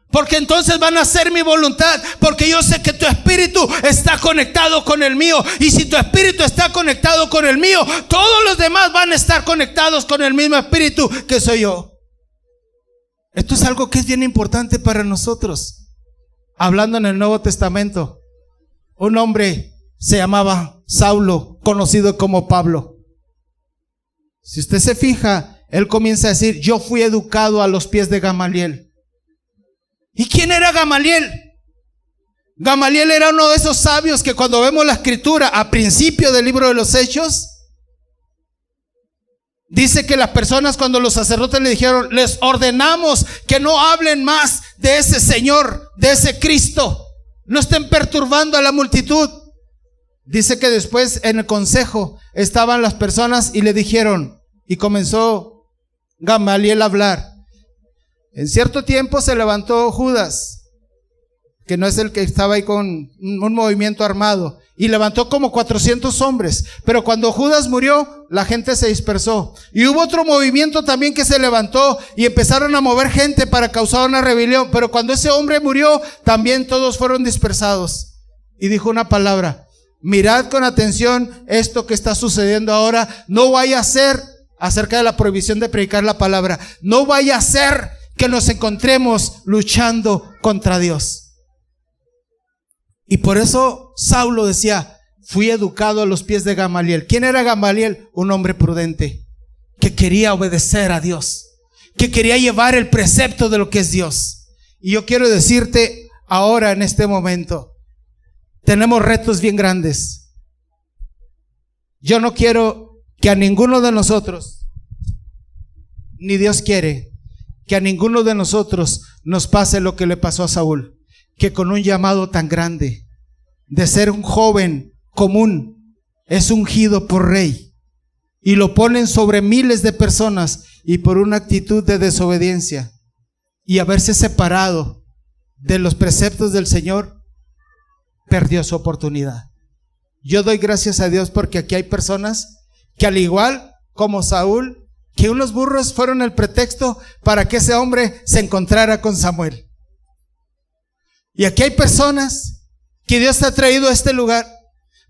porque entonces van a hacer mi voluntad, porque yo sé que tu espíritu está conectado con el mío, y si tu espíritu está conectado con el mío, todos los demás van a estar conectados con el mismo espíritu que soy yo. Esto es algo que es bien importante para nosotros. Hablando en el Nuevo Testamento, un hombre se llamaba Saulo, conocido como Pablo. Si usted se fija, él comienza a decir: yo fui educado a los pies de Gamaliel. ¿Y quién era Gamaliel? Gamaliel era uno de esos sabios que cuando vemos la escritura a principio del libro de los Hechos, dice que las personas, cuando los sacerdotes le dijeron: les ordenamos que no hablen más de ese Señor, de ese Cristo, no estén perturbando a la multitud. Dice que después en el consejo estaban las personas y le dijeron, y comenzó Gamaliel a hablar. En cierto tiempo se levantó Judas, que no es el que estaba ahí con un movimiento armado, y levantó como 400 hombres. Pero cuando Judas murió, la gente se dispersó. Y hubo otro movimiento también que se levantó y empezaron a mover gente para causar una rebelión. Pero cuando ese hombre murió, también todos fueron dispersados. Y dijo una palabra: mirad con atención esto que está sucediendo ahora. No vaya a ser, acerca de la prohibición de predicar la palabra, no vaya a ser que nos encontremos luchando contra Dios. Y por eso Saulo decía, fui educado a los pies de Gamaliel. ¿Quién era Gamaliel? Un hombre prudente, que quería obedecer a Dios, que quería llevar el precepto de lo que es Dios. Y yo quiero decirte ahora, en este momento, tenemos retos bien grandes. Yo no quiero que a ninguno de nosotros, ni Dios quiere, que a ninguno de nosotros nos pase lo que le pasó a Saúl, que con un llamado tan grande de ser un joven común es ungido por rey y lo ponen sobre miles de personas, y por una actitud de desobediencia y haberse separado de los preceptos del Señor, perdió su oportunidad. Yo doy gracias a Dios porque aquí hay personas que, al igual como Saúl, que unos burros fueron el pretexto para que ese hombre se encontrara con Samuel. Y aquí hay personas que Dios te ha traído a este lugar,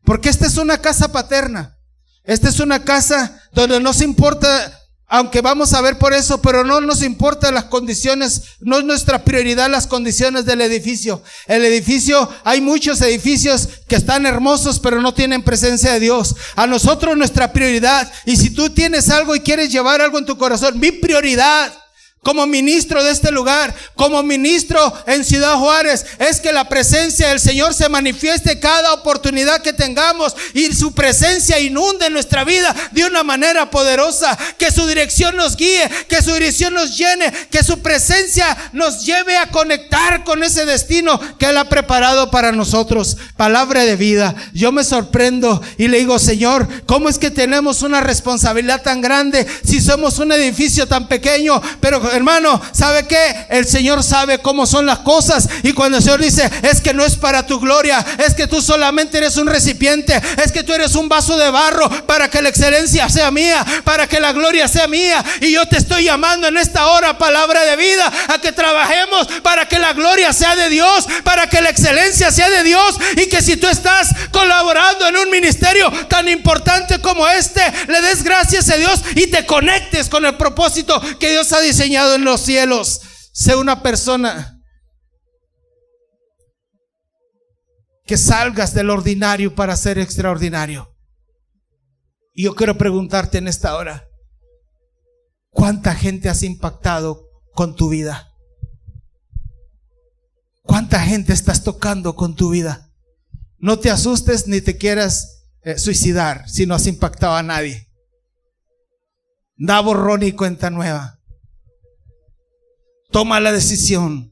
porque esta es una casa paterna. Esta es una casa donde no se importa, aunque vamos a ver por eso, pero no nos importa las condiciones, no es nuestra prioridad las condiciones del edificio. El edificio, hay muchos edificios que están hermosos, pero no tienen presencia de Dios. A nosotros nuestra prioridad, y si tú tienes algo y quieres llevar algo en tu corazón, mi prioridad como ministro de este lugar, como ministro en Ciudad Juárez, es que la presencia del Señor se manifieste cada oportunidad que tengamos, y su presencia inunde nuestra vida de una manera poderosa, que su dirección nos guíe, que su dirección nos llene, que su presencia nos lleve a conectar con ese destino que Él ha preparado para nosotros. Palabra de vida. Yo me sorprendo y le digo, Señor, ¿cómo es que tenemos una responsabilidad tan grande si somos un edificio tan pequeño? Pero hermano, ¿sabe qué? El Señor sabe cómo son las cosas, y cuando el Señor dice, es que no es para tu gloria, es que tú solamente eres un recipiente, es que tú eres un vaso de barro para que la excelencia sea mía, para que la gloria sea mía, y yo te estoy llamando en esta hora, palabra de vida, a que trabajemos para que la gloria sea de Dios, para que la excelencia sea de Dios, y que si tú estás colaborando en un ministerio tan importante como este, le des gracias a Dios y te conectes con el propósito que Dios ha diseñado en los cielos. Sé una persona que salgas del ordinario para ser extraordinario. Y yo quiero preguntarte en esta hora, ¿cuánta gente has impactado con tu vida? ¿Cuánta gente estás tocando con tu vida? No te asustes ni te quieras suicidar si no has impactado a nadie. Da borrón y cuenta nueva. Toma la decisión.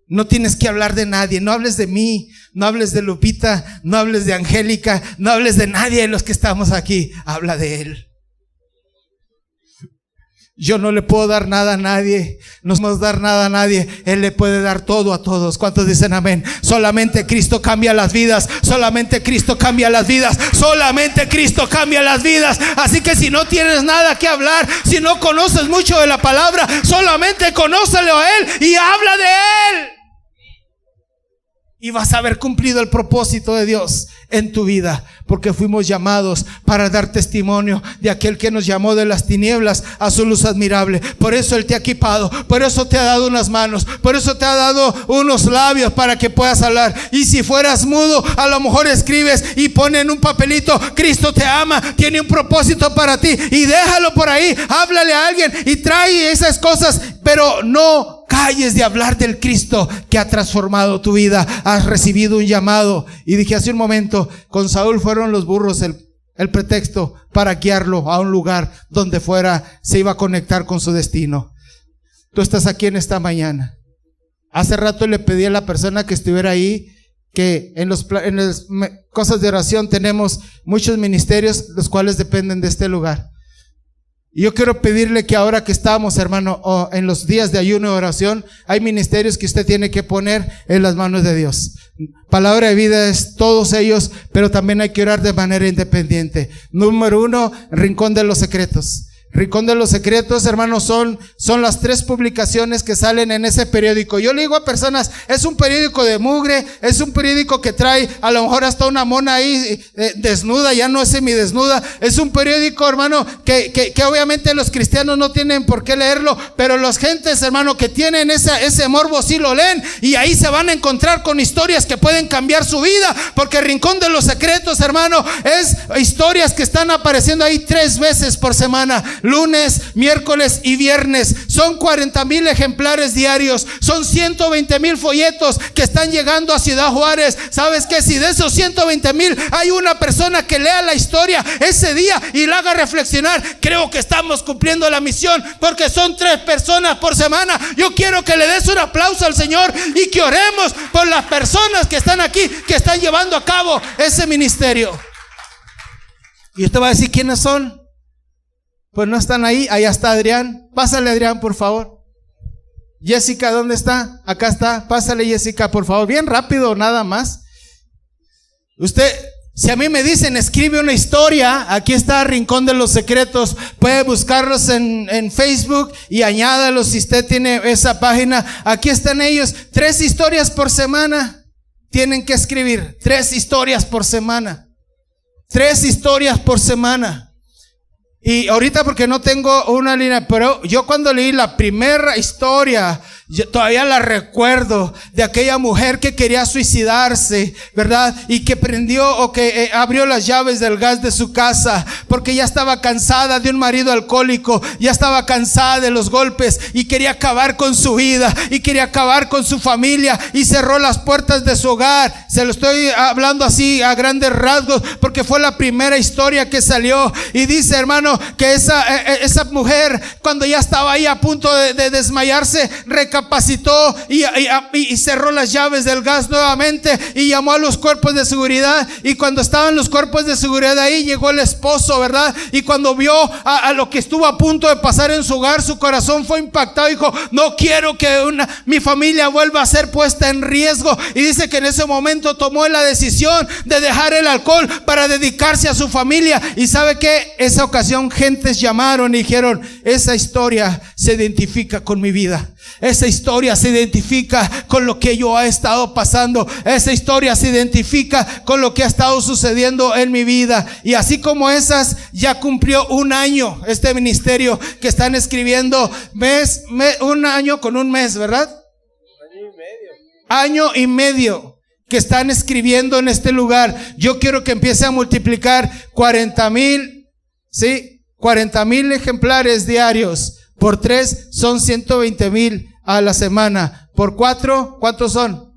No tienes que hablar de nadie. No hables de mí, no hables de Lupita, no hables de Angélica, no hables de nadie de los que estamos aquí. Habla de Él. Yo no le puedo dar nada a nadie, no podemos dar nada a nadie. Él le puede dar todo a todos. ¿Cuántos dicen amén? Solamente Cristo cambia las vidas. Solamente Cristo cambia las vidas. Solamente Cristo cambia las vidas. Así que si no tienes nada que hablar, si no conoces mucho de la palabra, solamente conócelo a Él y habla de Él, y vas a haber cumplido el propósito de Dios en tu vida, porque fuimos llamados para dar testimonio de aquel que nos llamó de las tinieblas a su luz admirable. Por eso Él te ha equipado, por eso te ha dado unas manos, por eso te ha dado unos labios para que puedas hablar. Y si fueras mudo, a lo mejor escribes y pone en un papelito: Cristo te ama, tiene un propósito para ti, y déjalo por ahí. Háblale a alguien y trae esas cosas, pero no calles de hablar del Cristo que ha transformado tu vida. Has recibido un llamado. Y dije hace un momento, con Saúl fueron los burros el pretexto para guiarlo a un lugar donde fuera se iba a conectar con su destino. Tú estás aquí en esta mañana. Hace rato le pedí a la persona que estuviera ahí que en las cosas de oración tenemos muchos ministerios los cuales dependen de este lugar. Y yo quiero pedirle que ahora que estamos, hermano, en los días de ayuno y oración, hay ministerios que usted tiene que poner en las manos de Dios. Palabra de Vida es todos ellos, pero también hay que orar de manera independiente. Número 1, Rincón de los Secretos. Rincón de los Secretos, hermanos, son las 3 publicaciones que salen en ese periódico. Yo le digo a personas, es un periódico de mugre, es un periódico que trae a lo mejor hasta una mona ahí desnuda, ya no es semidesnuda. Es un periódico, hermano, que obviamente los cristianos no tienen por qué leerlo, pero los gentes, hermano, que tienen ese morbo sí lo leen, y ahí se van a encontrar con historias que pueden cambiar su vida, porque Rincón de los Secretos, hermano, es historias que están apareciendo ahí 3 veces por semana. Lunes, miércoles y viernes. Son 40,000 ejemplares diarios. Son 120,000 folletos que están llegando a Ciudad Juárez. ¿Sabes qué? Si de esos 120,000 hay una persona que lea la historia ese día y la haga reflexionar, creo que estamos cumpliendo la misión, porque son 3 personas por semana. Yo quiero que le des un aplauso al Señor y que oremos por las personas que están aquí, que están llevando a cabo ese ministerio. Y usted va a decir, ¿quiénes son? Pues no están ahí. Allá está Adrián. Pásale, Adrián, por favor. Jessica, ¿dónde está? Acá está. Pásale, Jessica, por favor. Bien rápido, nada más. Usted, si a mí me dicen, escribe una historia, aquí está Rincón de los Secretos. Puede buscarlos en Facebook y añádalos si usted tiene esa página. Aquí están ellos. 3 historias por semana. Tienen que escribir 3 historias por semana. 3 historias por semana. Y ahorita porque no tengo una línea, pero yo cuando leí la primera historia, yo todavía la recuerdo, de aquella mujer que quería suicidarse, ¿verdad? Y que abrió las llaves del gas de su casa, porque ya estaba cansada de un marido alcohólico, ya estaba cansada de los golpes y quería acabar con su vida y quería acabar con su familia, y cerró las puertas de su hogar. Se lo estoy hablando así a grandes rasgos, porque fue la primera historia que salió. Y dice, hermano, que esa mujer, cuando ya estaba ahí a punto de desmayarse, recapacitó y cerró las llaves del gas nuevamente y llamó a los cuerpos de seguridad. Y cuando estaban los cuerpos de seguridad ahí, llegó el esposo, ¿verdad? Y cuando vio a lo que estuvo a punto de pasar en su hogar, su corazón fue impactado. Dijo, no quiero que mi familia vuelva a ser puesta en riesgo. Y dice que en ese momento tomó la decisión de dejar el alcohol para dedicarse a su familia. Y sabe que esa ocasión gentes llamaron y dijeron, esa historia se identifica con mi vida. Esa historia se identifica con lo que yo he estado pasando. Esa historia se identifica con lo que ha estado sucediendo en mi vida. Y así como esas, ya cumplió 1 año este ministerio que están escribiendo un año con un mes, ¿verdad? Año y medio que están escribiendo en este lugar. Yo quiero que empiece a multiplicar 40,000, ¿sí? 40,000 ejemplares diarios. Por 3 son 120,000 a la semana. Por 4, ¿cuántos son?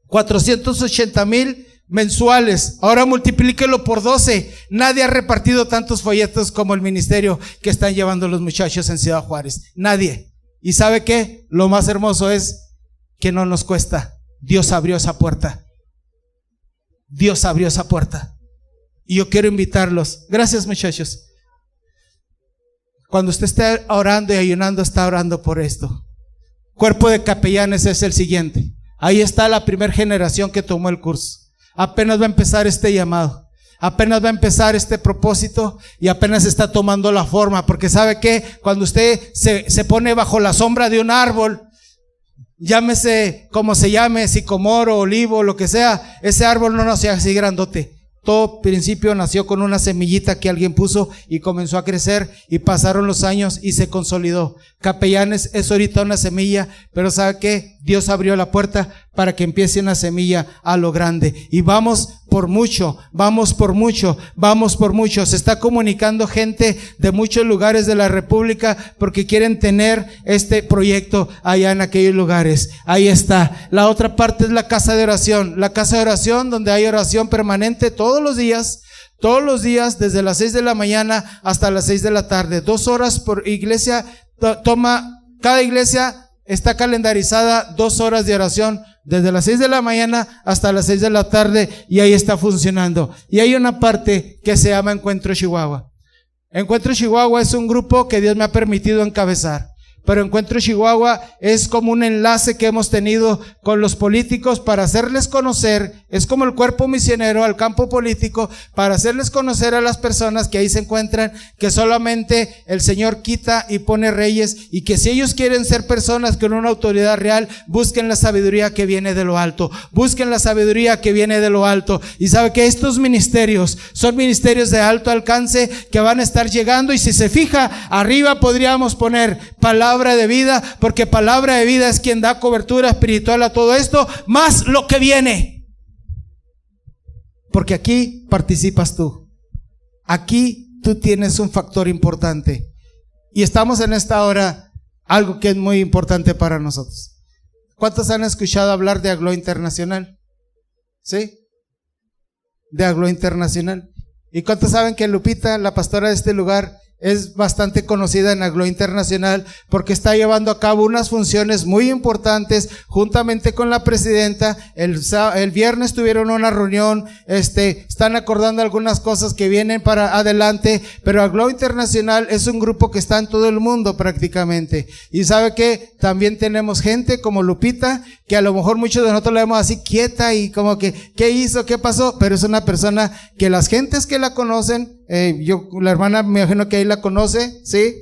480,000 mensuales. Ahora multiplíquelo por 12. Nadie ha repartido tantos folletos como el ministerio que están llevando los muchachos en Ciudad Juárez. Nadie. ¿Y sabe qué? Lo más hermoso es que no nos cuesta. Dios abrió esa puerta. Dios abrió esa puerta. Y yo quiero invitarlos. Gracias, muchachos. Cuando usted esté orando y ayunando, está orando por esto. Cuerpo de capellanes es el siguiente. Ahí está la primera generación que tomó el curso. Apenas va a empezar este llamado. Apenas va a empezar este propósito y apenas está tomando la forma. Porque sabe que cuando usted se pone bajo la sombra de un árbol, llámese como se llame, sicomoro, olivo, lo que sea, ese árbol no nace así grandote. Todo principio nació con una semillita que alguien puso y comenzó a crecer, y pasaron los años y se consolidó. Capellanes es ahorita una semilla, pero ¿sabe qué? Dios abrió la puerta para que empiece una semilla a lo grande. Y vamos por mucho, vamos por mucho, vamos por mucho. Se está comunicando gente de muchos lugares de la República porque quieren tener este proyecto allá en aquellos lugares. Ahí está. La otra parte es la casa de oración. La casa de oración donde hay oración permanente todos los días desde las 6 de la mañana hasta las 6 de la tarde. 2 horas por iglesia. Cada iglesia está calendarizada 2 horas de oración, desde las 6 de la mañana hasta las 6 de la tarde, y ahí está funcionando. Y hay una parte que se llama Encuentro Chihuahua. Encuentro Chihuahua es un grupo que Dios me ha permitido encabezar. Pero Encuentro Chihuahua es como un enlace que hemos tenido con los políticos para hacerles conocer, es como el cuerpo misionero al campo político, para hacerles conocer a las personas que ahí se encuentran que solamente el Señor quita y pone reyes, y que si ellos quieren ser personas con una autoridad real, busquen la sabiduría que viene de lo alto, busquen la sabiduría que viene de lo alto. Y sabe que estos ministerios son ministerios de alto alcance que van a estar llegando, y si se fija, arriba podríamos poner palabra de vida, porque palabra de vida es quien da cobertura espiritual a todo esto, más lo que viene. Porque aquí participas tú. Aquí tú tienes un factor importante. Y estamos en esta hora, algo que es muy importante para nosotros. ¿Cuántos han escuchado hablar de Aglo Internacional? ¿Sí? De Aglo Internacional. ¿Y cuántos saben que Lupita, la pastora de este lugar, es bastante conocida en Aglo Internacional porque está llevando a cabo unas funciones muy importantes juntamente con la presidenta? El viernes tuvieron una reunión, están acordando algunas cosas que vienen para adelante, pero Aglo Internacional es un grupo que está en todo el mundo prácticamente. Y sabe que también tenemos gente como Lupita, que a lo mejor muchos de nosotros la vemos así quieta y como que, ¿qué hizo? ¿Qué pasó? Pero es una persona que las gentes que la conocen, la hermana me imagino que ahí la conoce, ¿sí?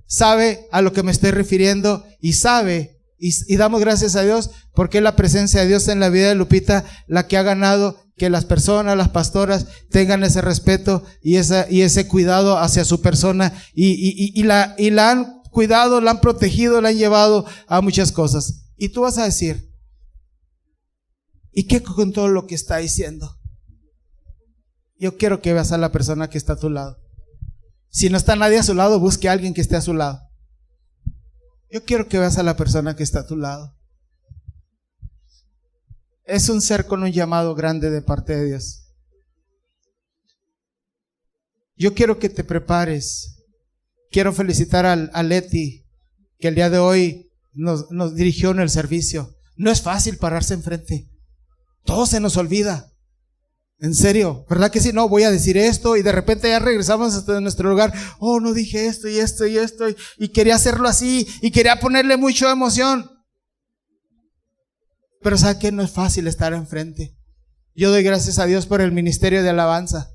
Sabe a lo que me estoy refiriendo y sabe, y damos gracias a Dios porque es la presencia de Dios en la vida de Lupita la que ha ganado que las personas, las pastoras tengan ese respeto y ese cuidado hacia su persona, y la han cuidado, la han protegido, la han llevado a muchas cosas. Y tú vas a decir, ¿y qué con todo lo que está diciendo? Yo quiero que veas a la persona que está a tu lado. Si no está nadie a su lado, busque a alguien que esté a su lado. Yo quiero que veas a la persona que está a tu lado. Es un ser con un llamado grande de parte de Dios. Yo quiero que te prepares. Quiero felicitar a Leti, que el día de hoy nos dirigió en el servicio. No es fácil pararse enfrente. Todo se nos olvida. En serio, ¿verdad que sí? No, voy a decir esto, y de repente ya regresamos hasta nuestro lugar. Oh, no dije esto y esto y esto, y quería hacerlo así, y quería ponerle mucha emoción. Pero ¿sabe qué? No es fácil estar enfrente. Yo doy gracias a Dios por el ministerio de alabanza.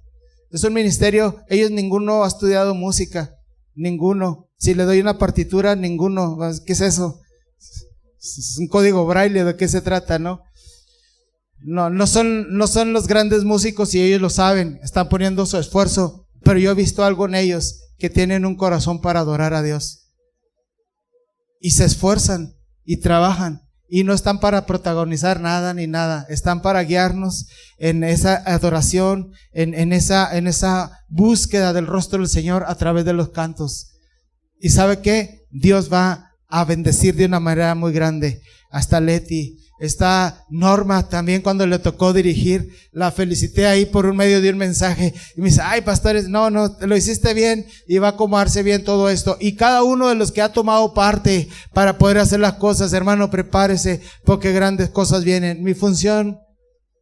Es un ministerio, ellos ninguno ha estudiado música, ninguno. Si le doy una partitura, ninguno. ¿Qué es eso? Es un código braille, ¿de qué se trata, no? No son los grandes músicos, y ellos lo saben, están poniendo su esfuerzo, pero yo he visto algo en ellos, que tienen un corazón para adorar a Dios, y se esfuerzan y trabajan, y no están para protagonizar nada ni nada, están para guiarnos en esa adoración, en esa búsqueda del rostro del Señor a través de los cantos. Y ¿sabe qué? Dios va a bendecir de una manera muy grande. Hasta Leti, está Norma también, cuando le tocó dirigir, la felicité ahí por un medio de un mensaje, y me dice, ay pastores, no, lo hiciste bien, y va a acomodarse bien todo esto. Y cada uno de los que ha tomado parte para poder hacer las cosas, hermano, prepárese, porque grandes cosas vienen. Mi función,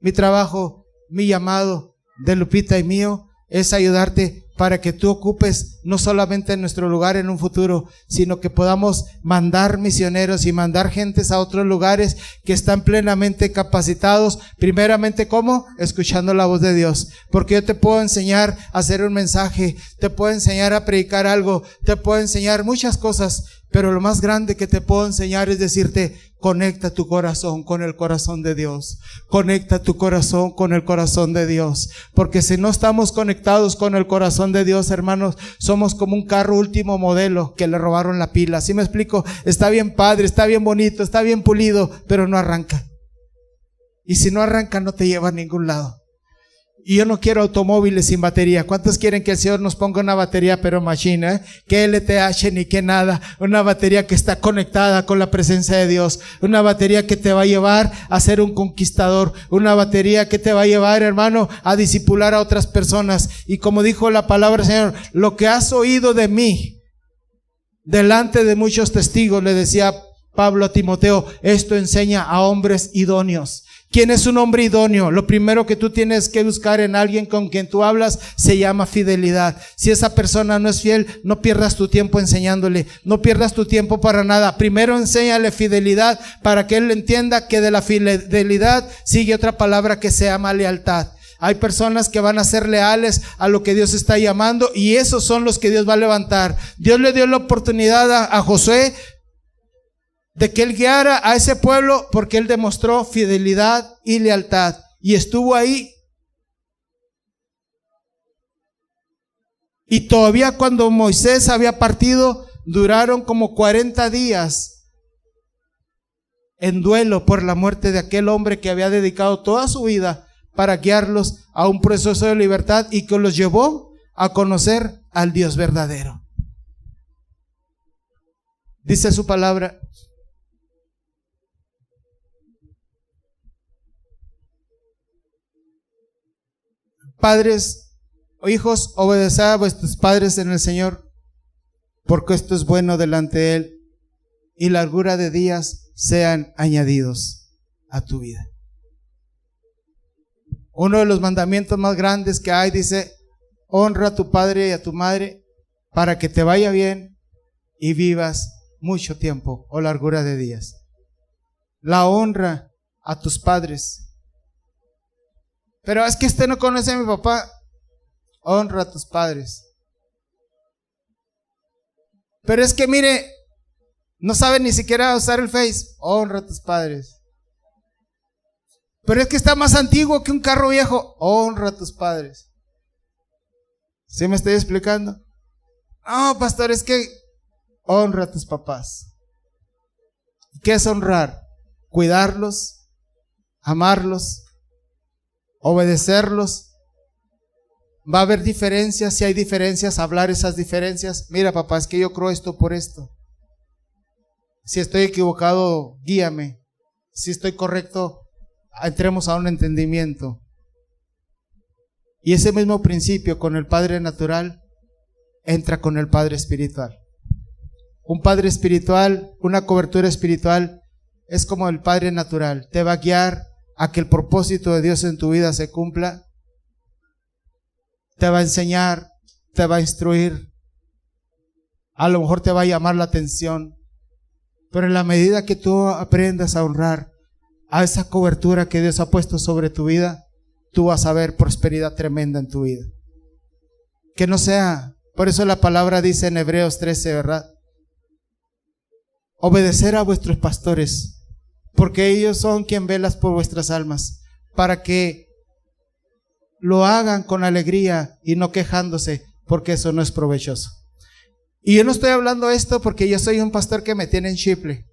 mi trabajo, mi llamado de Lupita y mío es ayudarte para que tú ocupes no solamente nuestro lugar en un futuro, sino que podamos mandar misioneros y mandar gentes a otros lugares que están plenamente capacitados. Primeramente, ¿cómo? Escuchando la voz de Dios. Porque yo te puedo enseñar a hacer un mensaje, te puedo enseñar a predicar algo, te puedo enseñar muchas cosas, pero lo más grande que te puedo enseñar es decirte, conecta tu corazón con el corazón de Dios. Conecta tu corazón con el corazón de Dios. Porque si no estamos conectados con el corazón de Dios, hermanos, somos como un carro último modelo que le robaron la pila. ¿Sí me explico? Está bien padre, está bien bonito, está bien pulido, pero no arranca. Y si no arranca, no te lleva a ningún lado. Y yo no quiero automóviles sin batería. ¿Cuántos quieren que el Señor nos ponga una batería pero machina? Que LTH ni que nada. Una batería que está conectada con la presencia de Dios. Una batería que te va a llevar a ser un conquistador. Una batería que te va a llevar, hermano, a discipular a otras personas. Y como dijo la palabra del Señor, lo que has oído de mí, delante de muchos testigos, le decía Pablo a Timoteo, esto enseña a hombres idóneos. ¿Quién es un hombre idóneo? Lo primero que tú tienes que buscar en alguien con quien tú hablas se llama fidelidad. Si esa persona no es fiel, no pierdas tu tiempo enseñándole, no pierdas tu tiempo para nada. Primero enséñale fidelidad para que él entienda que de la fidelidad sigue otra palabra que se llama lealtad. Hay personas que van a ser leales a lo que Dios está llamando y esos son los que Dios va a levantar. Dios le dio la oportunidad a Josué de que él guiara a ese pueblo porque él demostró fidelidad y lealtad y estuvo ahí. Y todavía cuando Moisés había partido, duraron como 40 días en duelo por la muerte de aquel hombre que había dedicado toda su vida para guiarlos a un proceso de libertad y que los llevó a conocer al Dios verdadero. Dice su palabra: padres o hijos, obedeced a vuestros padres en el Señor, porque esto es bueno delante de Él, y largura de días sean añadidos a tu vida. Uno de los mandamientos más grandes que hay dice: honra a tu padre y a tu madre para que te vaya bien y vivas mucho tiempo o largura de días. La honra a tus padres. Pero es que no conoce a mi papá. Honra a tus padres. Pero es que mire, no sabe ni siquiera usar el Face. Honra a tus padres. Pero es que está más antiguo que un carro viejo. Honra a tus padres. ¿Sí me estoy explicando? No, pastor, es que honra a tus papás. ¿Qué es honrar? Cuidarlos, amarlos, obedecerlos. Va a haber diferencias. Si hay diferencias, hablar esas diferencias. Mira, papá, es que yo creo esto por esto. Si estoy equivocado, guíame. Si estoy correcto, entremos a un entendimiento. Y ese mismo principio con el Padre natural entra con el Padre espiritual. Un Padre espiritual, una cobertura espiritual, es como el Padre natural. Te va a guiar a que el propósito de Dios en tu vida se cumpla. Te va a enseñar, te va a instruir. A lo mejor te va a llamar la atención. Pero en la medida que tú aprendas a honrar a esa cobertura que Dios ha puesto sobre tu vida, tú vas a ver prosperidad tremenda en tu vida. Que no sea, por eso la palabra dice en Hebreos 13, ¿verdad? Obedecer a vuestros pastores, porque ellos son quien velas por vuestras almas, para que lo hagan con alegría y no quejándose, porque eso no es provechoso. Y yo no estoy hablando esto porque yo soy un pastor que me tiene en Chiple.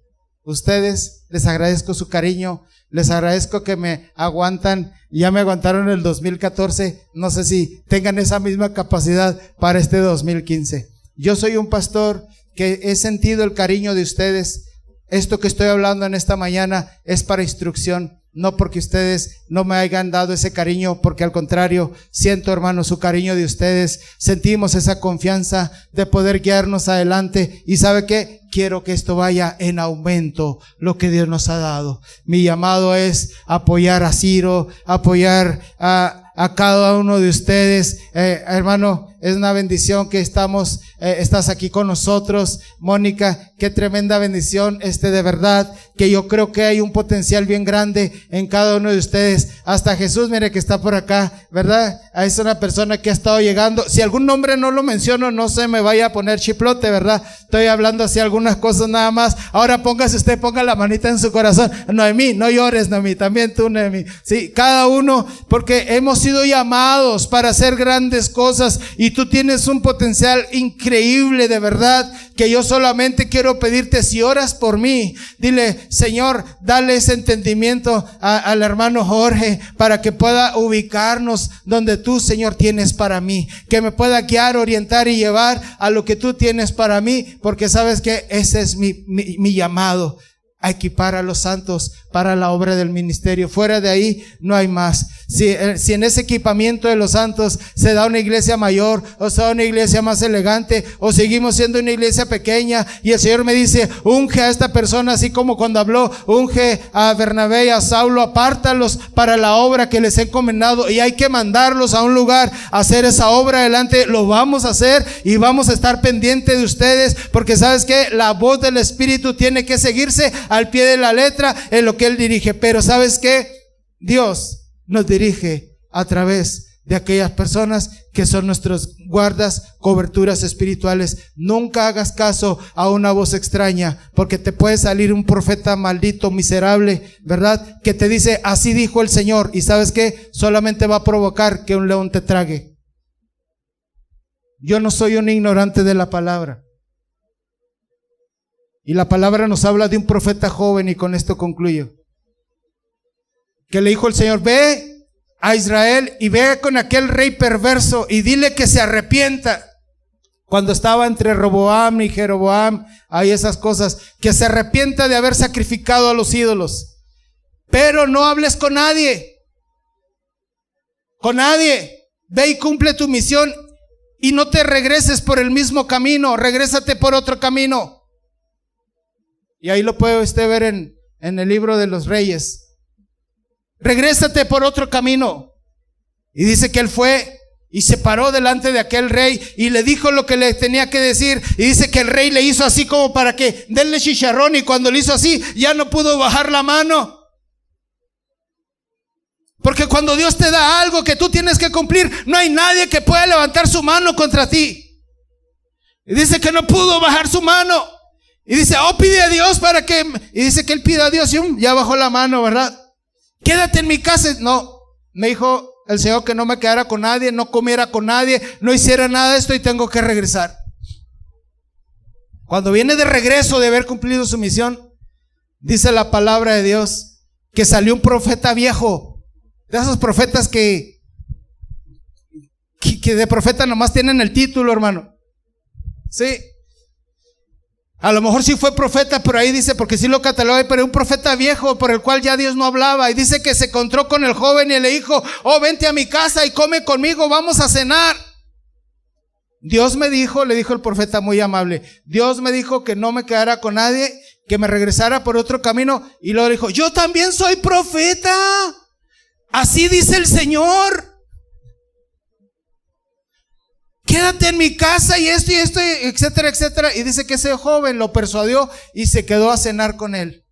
Ustedes, les agradezco su cariño, les agradezco que me aguantan, ya me aguantaron en el 2014, no sé si tengan esa misma capacidad para este 2015. Yo soy un pastor que he sentido el cariño de ustedes. Esto que estoy hablando en esta mañana es para instrucción, no porque ustedes no me hayan dado ese cariño, porque al contrario, siento, hermano, su cariño de ustedes. Sentimos esa confianza de poder guiarnos adelante. ¿Y sabe qué? Quiero que esto vaya en aumento, lo que Dios nos ha dado. Mi llamado es apoyar a Ciro, apoyar a cada uno de ustedes. Hermano, es una bendición que estás aquí con nosotros. Mónica, qué tremenda bendición, de verdad, que yo creo que hay un potencial bien grande en cada uno de ustedes. Hasta Jesús, mire que está por acá, ¿verdad? Es una persona que ha estado llegando. Si algún nombre no lo menciono, no se me vaya a poner chiplote, ¿verdad? Estoy hablando así algunas cosas nada más. Ahora ponga la manita en su corazón. Noemí, no llores, Noemí, también tú, Noemí. Sí, cada uno, porque hemos sido llamados para hacer grandes cosas y tú tienes un potencial increíble, de verdad, que yo solamente quiero pedirte, si oras por mí, dile: Señor, dale ese entendimiento al hermano Jorge para que pueda ubicarnos donde tú, Señor, tienes para mí, que me pueda guiar, orientar y llevar a lo que tú tienes para mí, porque sabes que ese es mi llamado, a equipar a los santos para la obra del ministerio. Fuera de ahí no hay más. si en ese equipamiento de los santos se da una iglesia mayor, o se da una iglesia más elegante, o seguimos siendo una iglesia pequeña, y el Señor me dice, unge a esta persona, así como cuando habló, unge a Bernabé y a Saulo, apártalos para la obra que les he encomendado, y hay que mandarlos a un lugar a hacer esa obra adelante. Lo vamos a hacer y vamos a estar pendientes de ustedes, porque sabes que la voz del Espíritu tiene que seguirse al pie de la letra en lo que Él dirige. Pero sabes que Dios nos dirige a través de aquellas personas que son nuestros guardas, coberturas espirituales. Nunca hagas caso a una voz extraña, porque te puede salir un profeta maldito, miserable, ¿verdad? Que te dice, así dijo el Señor, y ¿sabes qué? Solamente va a provocar que un león te trague. Yo no soy un ignorante de la palabra. Y la palabra nos habla de un profeta joven, y con esto concluyo, que le dijo el Señor, ve a Israel y ve con aquel rey perverso y dile que se arrepienta. Cuando estaba entre Roboam y Jeroboam, hay esas cosas, que se arrepienta de haber sacrificado a los ídolos. Pero no hables con nadie. Con nadie. Ve y cumple tu misión y no te regreses por el mismo camino, regrésate por otro camino. Y ahí lo puede usted ver en el libro de los Reyes. Regrésate por otro camino. Y dice que él fue y se paró delante de aquel rey y le dijo lo que le tenía que decir. Y dice que el rey le hizo así como para que denle chicharrón, y cuando le hizo así ya no pudo bajar la mano. Porque cuando Dios te da algo que tú tienes que cumplir, no hay nadie que pueda levantar su mano contra ti. Y dice que no pudo bajar su mano. Y dice, oh, pide a Dios para que... Y dice que él pide a Dios y ya bajó la mano, ¿verdad? Quédate en mi casa. No, me dijo el Señor que no me quedara con nadie, no comiera con nadie, no hiciera nada de esto y tengo que regresar. Cuando viene de regreso de haber cumplido su misión, dice la palabra de Dios que salió un profeta viejo, de esos profetas que de profeta nomás tienen el título, hermano. Sí. A lo mejor sí fue profeta, pero ahí dice, porque sí lo cataloga, pero un profeta viejo por el cual ya Dios no hablaba. Y dice que se encontró con el joven y le dijo, oh, vente a mi casa y come conmigo, vamos a cenar. Dios me dijo, le dijo el profeta muy amable, Dios me dijo que no me quedara con nadie, que me regresara por otro camino. Y luego dijo, yo también soy profeta, así dice el Señor. Quédate en mi casa y esto, etcétera, etcétera. Y dice que ese joven lo persuadió y se quedó a cenar con él.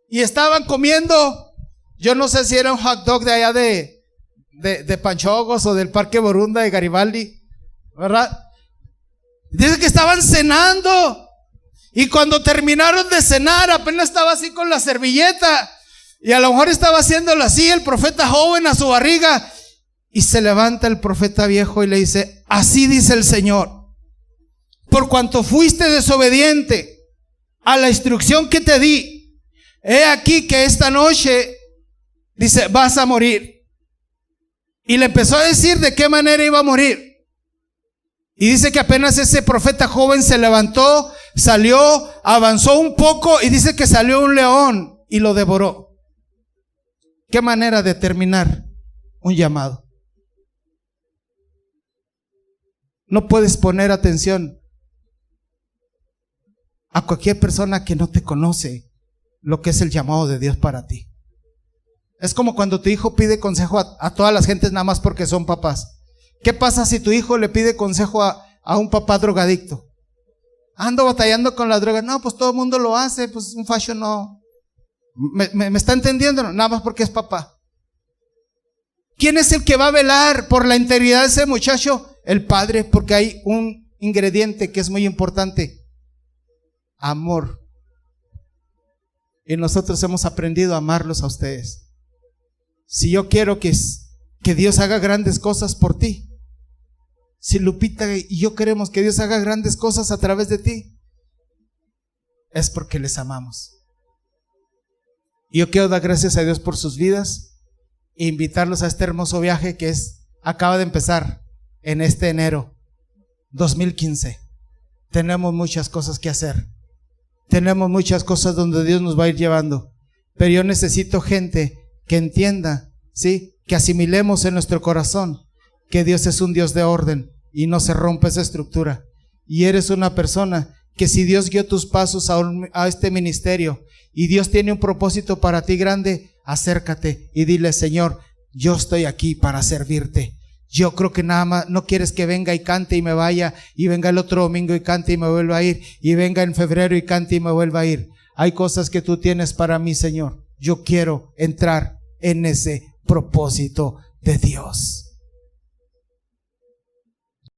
Y estaban comiendo, yo no sé si era un hot dog de allá de Panchogos o del Parque Borunda de Garibaldi, ¿verdad? Dice que estaban cenando. Y cuando terminaron de cenar, apenas estaba así con la servilleta. Y a lo mejor estaba haciéndolo así el profeta joven a su barriga. Y se levanta el profeta viejo y le dice, así dice el Señor, por cuanto fuiste desobediente a la instrucción que te di, he aquí que esta noche, dice, vas a morir. Y le empezó a decir de qué manera iba a morir. Y dice que apenas ese profeta joven se levantó, salió, avanzó un poco y dice que salió un león y lo devoró. ¿Qué manera de terminar un llamado? No puedes poner atención a cualquier persona que no te conoce lo que es el llamado de Dios para ti. Es como cuando tu hijo pide consejo a todas las gentes nada más porque son papás. ¿Qué pasa si tu hijo le pide consejo a un papá drogadicto? Ando batallando con la droga. No, pues todo el mundo lo hace, pues un fashion no. ¿Me está entendiendo? No, nada más porque es papá. ¿Quién es el que va a velar por la integridad de ese muchacho? El padre, porque hay un ingrediente que es muy importante: amor. Y nosotros hemos aprendido a amarlos a ustedes. Si yo quiero que Dios haga grandes cosas por ti, si Lupita y yo queremos que Dios haga grandes cosas a través de ti, es porque les amamos. Y yo quiero dar gracias a Dios por sus vidas e invitarlos a este hermoso viaje que acaba de empezar en este enero 2015. Tenemos muchas cosas que hacer. Tenemos muchas cosas donde Dios nos va a ir llevando. Pero yo necesito gente que entienda, ¿sí?, que asimilemos en nuestro corazón que Dios es un Dios de orden y no se rompe esa estructura. Y eres una persona que si Dios guió tus pasos a este ministerio y Dios tiene un propósito para ti grande, acércate y dile: Señor, yo estoy aquí para servirte. Yo creo que nada más no quieres que venga y cante y me vaya, y venga el otro domingo y cante y me vuelva a ir, y venga en febrero y cante y me vuelva a ir. Hay cosas que tú tienes para mí, Señor. Yo quiero entrar en ese propósito de Dios.